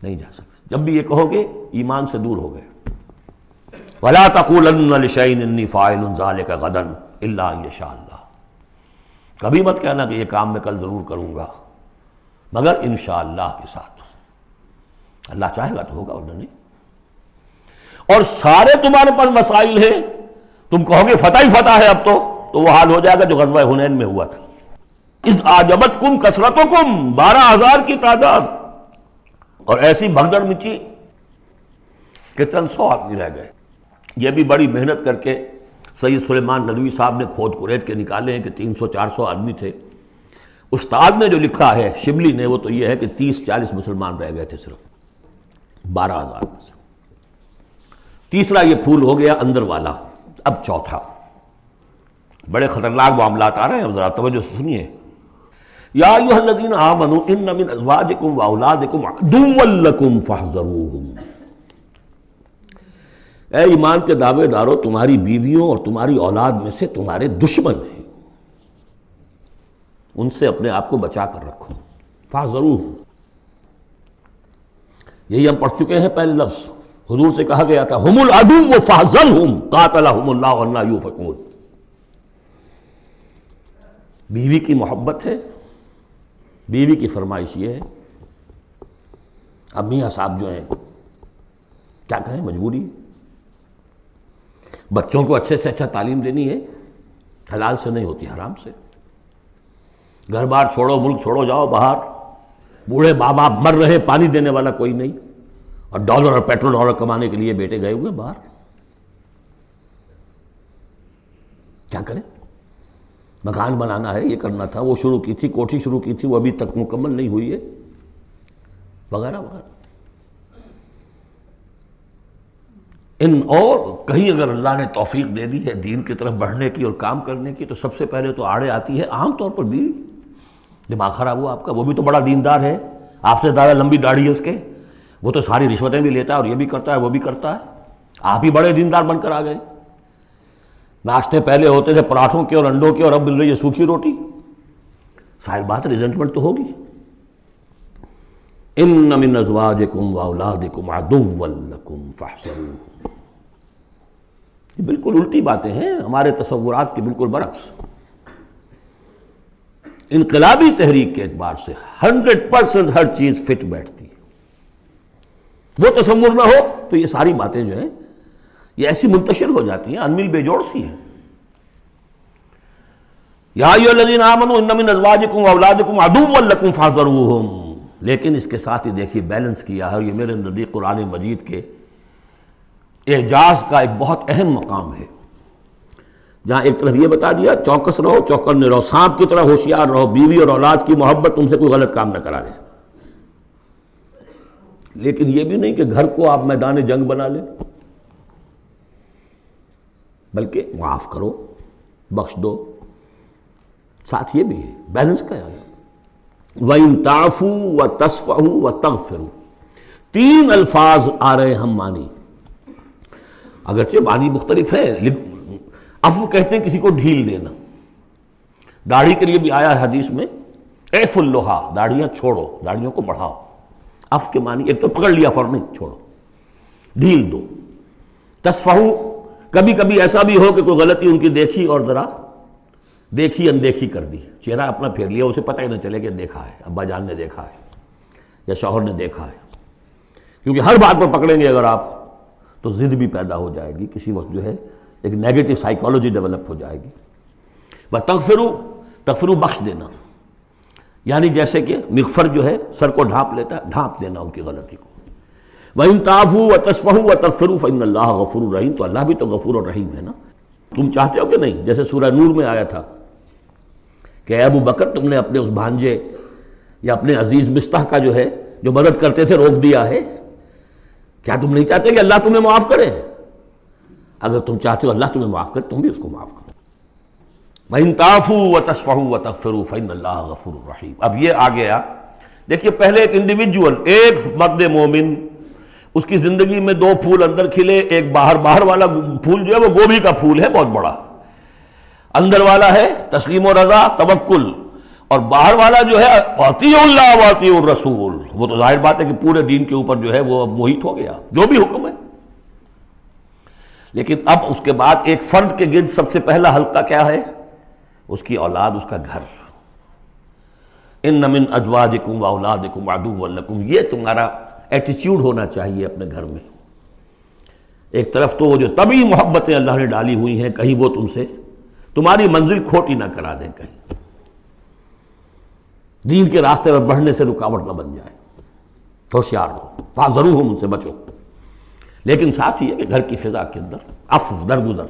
نہیں جا سکتے۔ جب بھی یہ کہو گے ایمان سے دور ہو گئے۔ وَلَا تَقُولَنَّ لِشَيْءٍ إِنِّي فَاعِلٌ ذَلِكَ غَدًا إِلَّا أَن يَشَاءَ اللَّهُ۔ کبھی مت کہنا کہ یہ کام میں کل ضرور کروں گا، مگر انشاءاللہ کے ساتھ، اللہ چاہے گا تو ہوگا ورنہ نہیں۔ اور سارے تمہارے پاس وسائل ہیں، تم کہو گے فتح ہی فتح ہے اب تو وہ حال ہو جائے گا جو غزوہ حنین میں ہوا تھا۔ اذ اعجبتکم کثرتکم، 12,000 کی تعداد، اور ایسی بھگدڑ مچی کہ چند 100 آدمی رہ گئے۔ یہ بھی بڑی محنت کر کے سید سلیمان ندوی صاحب نے کھود کریٹ کے نکالے ہیں کہ 300-400 آدمی تھے۔ استاد نے جو لکھا ہے شبلی نے، وہ تو یہ ہے کہ 30-40 مسلمان رہ گئے تھے صرف 12,000 میں سے۔ تیسرا یہ پھول ہو گیا اندر والا۔ اب چوتھا، بڑے خطرناک معاملات آ رہے ہیں، ذرا توجہ سے سنیے۔ یا ایھا الذین آمنوا ان من ازواجکم واولادکم عدوا لکم فاحذروہم۔ اے ایمان کے دعوے دارو، تمہاری بیویوں اور تمہاری اولاد میں سے تمہارے دشمن ہیں، ان سے اپنے آپ کو بچا کر رکھو۔ فاحذروہم، یہی ہم پڑھ چکے ہیں پہلے لفظ، حضور سے کہا گیا تھا ہم العدو فاحذرہم قاتلہم اللہ انا یؤفکون۔ بیوی کی محبت ہے، بیوی کی فرمائش یہ ہے۔ اب میاں صاحب جو ہیں کیا کریں، مجبوری، بچوں کو اچھے سے اچھا تعلیم دینی ہے، حلال سے نہیں ہوتی، حرام سے۔ گھر بار چھوڑو، ملک چھوڑو، جاؤ باہر، بوڑھے ماں باپ مر رہے، پانی دینے والا کوئی نہیں، اور ڈالر اور پیٹرول ڈالر کمانے کے لیے بیٹے گئے ہوئے باہر، کیا کریں؟ مکان بنانا ہے، یہ کرنا تھا، وہ شروع کی تھی، کوٹھی شروع کی تھی، وہ ابھی تک مکمل نہیں ہوئی ہے، وغیرہ وغیرہ۔ اور کہیں اگر اللہ نے توفیق دے دی ہے دین کی طرف بڑھنے کی اور کام کرنے کی تو سب سے پہلے تو آڑے آتی ہے عام طور پر بیوی. دماغ خراب ہوا آپ کا، وہ بھی تو بڑا دیندار ہے، آپ سے زیادہ لمبی داڑھی ہے اس کے، وہ تو ساری رشوتیں بھی لیتا ہے اور یہ بھی کرتا ہے وہ بھی کرتا ہے، آپ ہی بڑے دیندار بن کر آ گئے. ناشتے پہلے ہوتے تھے پراٹھوں کے اور انڈوں کے اور اب مل رہی ہے سوکھی روٹی. ظاہر بات ریزنٹمنٹ تو ہوگی. ان من ازواجکم واولادکم عدوا لکم فاحذروہم. یہ بالکل الٹی باتیں ہیں ہمارے تصورات کے بالکل برعکس. انقلابی تحریک کے اعتبار سے 100% ہر چیز فٹ بیٹھتی ہے. وہ تصور نہ ہو تو یہ ساری باتیں جو ہیں یہ ایسی منتشر ہو جاتی ہیں، انمل بے جوڑ سی ہیں. یا ایھا الذین آمنوا ان من ازواجکم واولادکم عدوا لکم فاحذروہم. لیکن اس کے ساتھ ہی دیکھیے بیلنس کیا ہے. یہ میرے نزدیک قرآن مجید کے اعجاز کا ایک بہت اہم مقام ہے، جہاں ایک طرف یہ بتا دیا چوکس رہو چوکنے رہو، سانپ کی طرح ہوشیار رہو، بیوی اور اولاد کی محبت تم سے کوئی غلط کام نہ کرا دے. لیکن یہ بھی نہیں کہ گھر کو آپ میدان جنگ بنا لیں، بلکہ معاف کرو، بخش دو. ساتھ یہ بھی ہے بیلنس کا ہے. وَإِن تَعْفُوا وَتَصْفَحُوا وَتَغْفِرُوا. 3 الفاظ آ رہے ہم معنی، اگرچہ معنی مختلف ہے. عفو کہتے ہیں کسی کو ڈھیل دینا. داڑھی کے لیے بھی آیا ہے حدیث میں اعفوا اللحیٰ، داڑھیاں چھوڑو، داڑھیوں کو بڑھاؤ. عفو کے معنی ایک تو پکڑ لیا فوراً چھوڑو، ڈھیل دو. تصفحوا کبھی کبھی ایسا بھی ہو کہ کوئی غلطی ان کی دیکھی اور ذرا دیکھی اندیکھی کر دی، چہرہ اپنا پھیر لیا، اسے پتہ ہی نہ چلے کہ دیکھا ہے، ابا جان نے دیکھا ہے یا شوہر نے دیکھا ہے. کیونکہ ہر بات پر پکڑیں گے اگر آپ تو ضد بھی پیدا ہو جائے گی، کسی وقت جو ہے ایک نیگیٹو سائیکالوجی ڈیولپ ہو جائے گی. تغفروا بخش دینا، یعنی جیسے کہ مغفر جو ہے سر کو ڈھانپ لیتا ہے، ڈھانپ دینا ان کی غلطی کو. وَإِن تَعْفُوا وَتَصْفَحُوا وَتَغْفِرُوا فَإِنَّ اللَّهَ غَفُورٌ رَحِيمٌ. تو اللہ بھی تو غفور اور رحیم ہے نا. تم چاہتے ہو کہ نہیں؟ جیسے سورہ نور میں آیا تھا کہ اے ابو بکر تم نے اپنے اس بھانجے یا اپنے عزیز مستح کا جو ہے جو مدد کرتے تھے روک دیا ہے. کیا تم نہیں چاہتے کہ اللہ تمہیں معاف کرے؟ اگر تم چاہتے ہو اللہ تمہیں معاف کرے تم بھی اس کو معاف کرو. وَإِن تَعْفُوا وَتَصْفَحُوا وَتَغْفِرُوا فَإِنَّ اللَّهَ غَفُورٌ رَحِيمٌ. اب یہ آ گیا، دیکھیے پہلے ایک انڈیویجول، ایک مرد مومن، اس کی زندگی میں 2 پھول اندر کھلے. ایک باہر والا پھول جو ہے وہ گوبھی کا پھول ہے بہت بڑا، اندر والا ہے تسلیم و رضا توکل، اور باہر والا جو ہے اطیعوا اللہ واطیعوا الرسول. وہ تو ظاہر بات ہے کہ پورے دین کے اوپر جو ہے وہ محیط ہو گیا جو بھی حکم ہے. لیکن اب اس کے بعد ایک فرد کے گرد سب سے پہلا حلقہ کیا ہے؟ اس کی اولاد، اس کا گھر. ان من ازواجکم واولادکم عدوا لکم. یہ تمہارا ایٹیچیوڈ ہونا چاہیے اپنے گھر میں. ایک طرف تو وہ جو طبعی محبتیں اللہ نے ڈالی ہوئی ہیں کہیں وہ تم سے تمہاری منزل کھوٹی نہ کرا دیں، کہیں دین کے راستے پر بڑھنے سے رکاوٹ نہ بن جائے. ہوشیار رہو، فاحذروہم، ان سے بچو. لیکن ساتھ ہی ہے کہ گھر کی فضا کے اندر عفو، درگزر.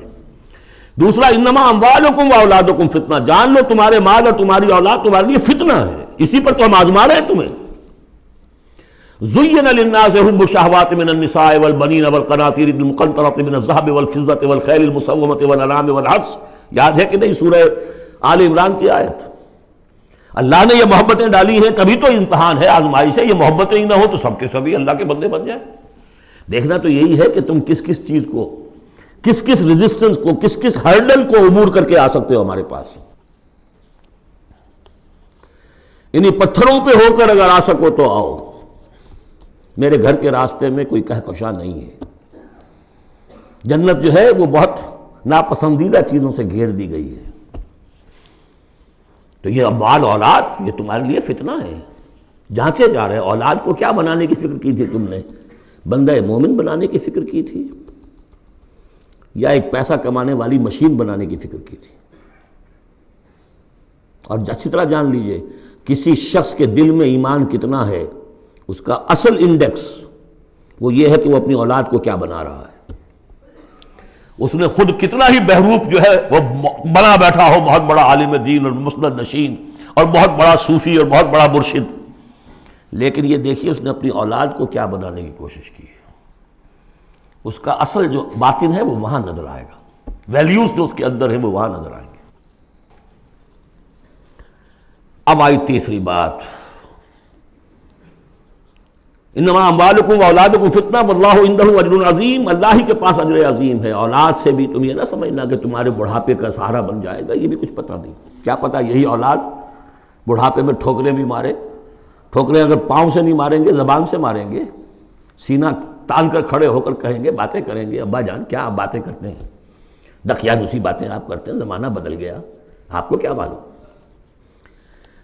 دوسرا انما اموالکم واولادکم فتنہ. جان لو تمہارے مال اور تمہاری اولاد تمہارے لیے فتنہ ہے، اسی پر تو ہم آزما رہے ہیں تمہیں. زین للناس حب الشہوات من النساء والبنین والقناطیر المقنطرۃ من الذهب والفضة والخیل المسومۃ والانعام والحرث. یاد ہے کہ نہیں سورہ آل عمران کی آیت؟ اللہ نے یہ محبتیں ڈالی ہیں، کبھی تو امتحان ہے، آزمائش ہے. یہ محبتیں ہی نہ ہو تو سب کے سبھی اللہ کے بندے بن جائیں. دیکھنا تو یہی ہے کہ تم کس کس چیز کو، کس کس ریزسٹنس کو، کس کس ہرڈل کو عبور کر کے آ سکتے ہو ہمارے پاس. انہی پتھروں پہ ہو کر اگر آ سکو تو آؤ. میرے گھر کے راستے میں کوئی کہکشاں نہیں ہے. جنت جو ہے وہ بہت ناپسندیدہ چیزوں سے گھیر دی گئی ہے. تو یہ اموال اولاد یہ تمہارے لیے فتنہ ہے. جانچے جا رہے. اولاد کو کیا بنانے کی فکر کی تھی تم نے؟ بندہ مومن بنانے کی فکر کی تھی یا ایک پیسہ کمانے والی مشین بنانے کی فکر کی تھی؟ اور اچھی طرح جان لیجئے کسی شخص کے دل میں ایمان کتنا ہے اس کا اصل انڈیکس وہ یہ ہے کہ وہ اپنی اولاد کو کیا بنا رہا ہے. اس نے خود کتنا ہی بہروپ جو ہے وہ بنا بیٹھا ہو، بہت بڑا عالم دین اور مسند نشین اور بہت بڑا صوفی اور بہت بڑا مرشد، لیکن یہ دیکھیے اس نے اپنی اولاد کو کیا بنانے کی کوشش کی ہے. اس کا اصل جو باطن ہے وہ وہاں نظر آئے گا، ویلیوز جو اس کے اندر ہیں وہ وہاں نظر آئیں گے۔ اب آئی تیسری بات، انما اموالکم واولادکم فتنہ واللہ عندہ اجر عظیم، اللہ ہی کے پاس اجر عظیم ہے۔ اولاد سے بھی تم یہ نہ سمجھنا کہ تمہارے بڑھاپے کا سہارا بن جائے گا، یہ بھی کچھ پتہ نہیں، کیا پتہ یہی اولاد بڑھاپے میں ٹھوکریں بھی مارے۔ ٹھوکریں اگر پاؤں سے نہیں ماریں گے، زبان سے ماریں گے، سینہ تان کر کھڑے ہو کر کہیں گے، باتیں کریں گے، ابا جان کیا آپ باتیں کرتے ہیں، دقیانوسی باتیں آپ کرتے ہیں، زمانہ بدل گیا، آپ کو کیا معلوم۔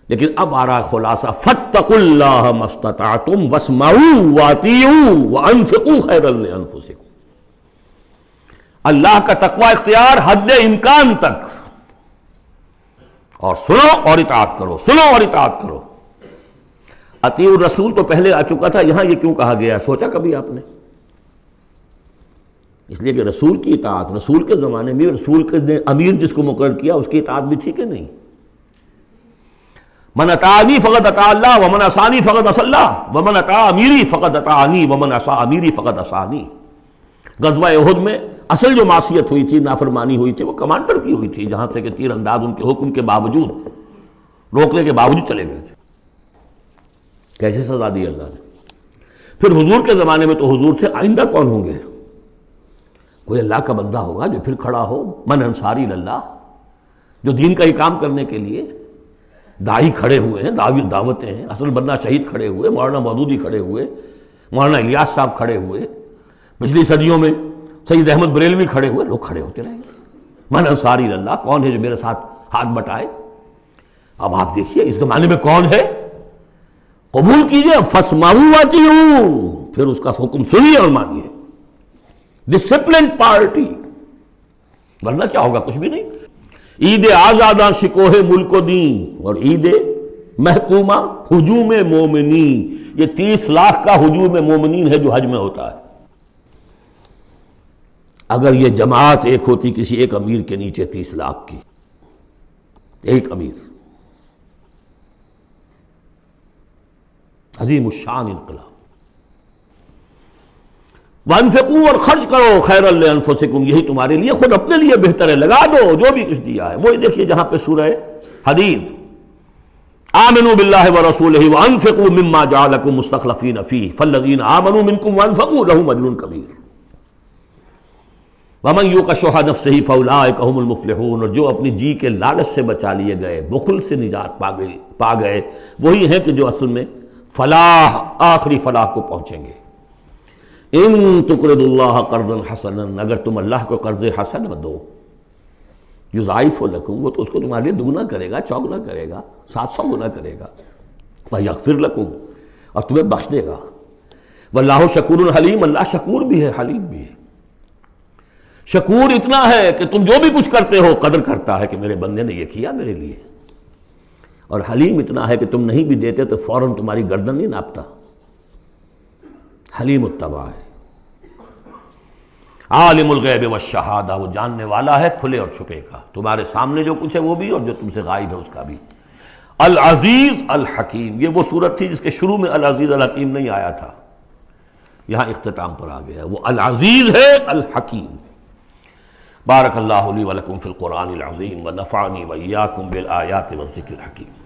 لیکن اب آ رہا خلاصہ، فاتقوا اللہ ما استطعتم واسمعوا واطیعوا وانفقوا خیرا لانفسکم، اللہ کا تقوی اختیار حد امکان تک، اور سنو اور اطاعت کرو، سنو اور اطاعت کرو۔ اطیعوا الرسول تو پہلے آ چکا تھا، یہاں یہ کیوں کہا گیا ہے، سوچا کبھی آپ نے؟ اس لیے کہ رسول کی اطاعت، رسول کے زمانے میں رسول کے امیر جس کو مقرر کیا اس کی اطاعت بھی ٹھیک ہے نہیں۔ من اطاعنی فقد اطاع اللہ ومن عصانی فقد عصی اللہ ومن اطاع امیری فقد اطاعنی ومن عصی امیری فقد عصانی۔ غزوہ احد میں اصل جو معصیت ہوئی تھی، نافرمانی ہوئی تھی، وہ کمانڈر کی ہوئی تھی، جہاں سے کہ تیر انداز ان کے حکم کے باوجود، روکنے کے باوجود چلے گئے تھے۔ کیسے سزا دی اللہ نے۔ پھر حضور کے زمانے میں تو حضور تھے، آئندہ کون ہوں گے؟ کوئی اللہ کا بندہ ہوگا جو پھر کھڑا ہو، من انصاری اللہ، جو دین کا ہی کام کرنے کے لیے داعی کھڑے ہوئے ہیں، دعوتیں ہیں، حسن بننا شہید کھڑے ہوئے، مولانا مودودی کھڑے ہوئے، مولانا الیاس صاحب کھڑے ہوئے، پچھلی صدیوں میں سید احمد بریلوی کھڑے ہوئے، لوگ کھڑے ہوتے رہیں گے۔ من انصاری اللہ، کون ہے جو میرے ساتھ ہاتھ بٹائے؟ اب آپ دیکھیے اس زمانے میں کون ہے، قبول کیجئے، فاسمعوا واطیعوا، پھر اس کا حکم سنیے اور مانیے، ڈسپلن پارٹی، ورنہ کیا ہوگا؟ کچھ بھی نہیں۔ عید آزاداں شکوہ ملک و دین، اور عید محکومہ ہجوم مومنین، یہ 30 لاکھ کا ہجوم مومنین ہے جو حج میں ہوتا ہے۔ اگر یہ جماعت ایک ہوتی کسی ایک امیر کے نیچے 30 لاکھ کی، ایک امیر، عظیم الشان انقلاب۔ وانفقوا، اور خرچ کرو، خیرا لانفسکم، یہی تمہارے لیے، خود اپنے لیے بہتر ہے، لگا دو جو بھی کچھ دیا ہے۔ وہی دیکھیے جہاں پہ سورہ حدید، آمنوا باللہ ورسولہ وانفقوا مما جعلکم مستخلفین فیہ فالذین آمنوا منکم وانفقوا لہم اجر کبیر ومن یوق شح نفسہ فاولئک ھم المفلحون، اور جو اپنی جی کے لالچ سے بچا لیے گئے، بخل سے نجات پا گئے، وہی ہیں کہ جو اصل میں فلاح، آخری فلاح کو پہنچیں گے۔ ان تقرضوا اللہ قرضا حسنا، اگر تم اللہ کو قرض حسن دو، یضاعف لکم، وہ تو اس کو تمہارے لیے دگنا کرے گا، چوگنا کرے گا، 700 گنا کرے گا، ویغفر لکم، اور تمہیں بخش دے گا۔ واللہ شکور حلیم، اللہ شکور بھی ہے، حلیم بھی ہے۔ شکور اتنا ہے کہ تم جو بھی کچھ کرتے ہو قدر کرتا ہے کہ میرے بندے نے یہ کیا میرے لیے، اور حلیم اتنا ہے کہ تم نہیں بھی دیتے تو فوراً تمہاری گردن نہیں ناپتا، حلیم الطبع ہے۔ عالم الغیب والشہادہ، وہ جاننے والا ہے کھلے اور چھپے کا، تمہارے سامنے جو کچھ ہے وہ بھی اور جو تم سے غائب ہے اس کا بھی۔ العزیز الحکیم، یہ وہ صورت تھی جس کے شروع میں العزیز الحکیم نہیں آیا تھا، یہاں اختتام پر آ گیا، وہ العزیز ہے الحکیم۔ بارک اللہ لی ولکم فی القرآن العظیم ونفعنی وإیاکم بالآیات والذکر الحکیم۔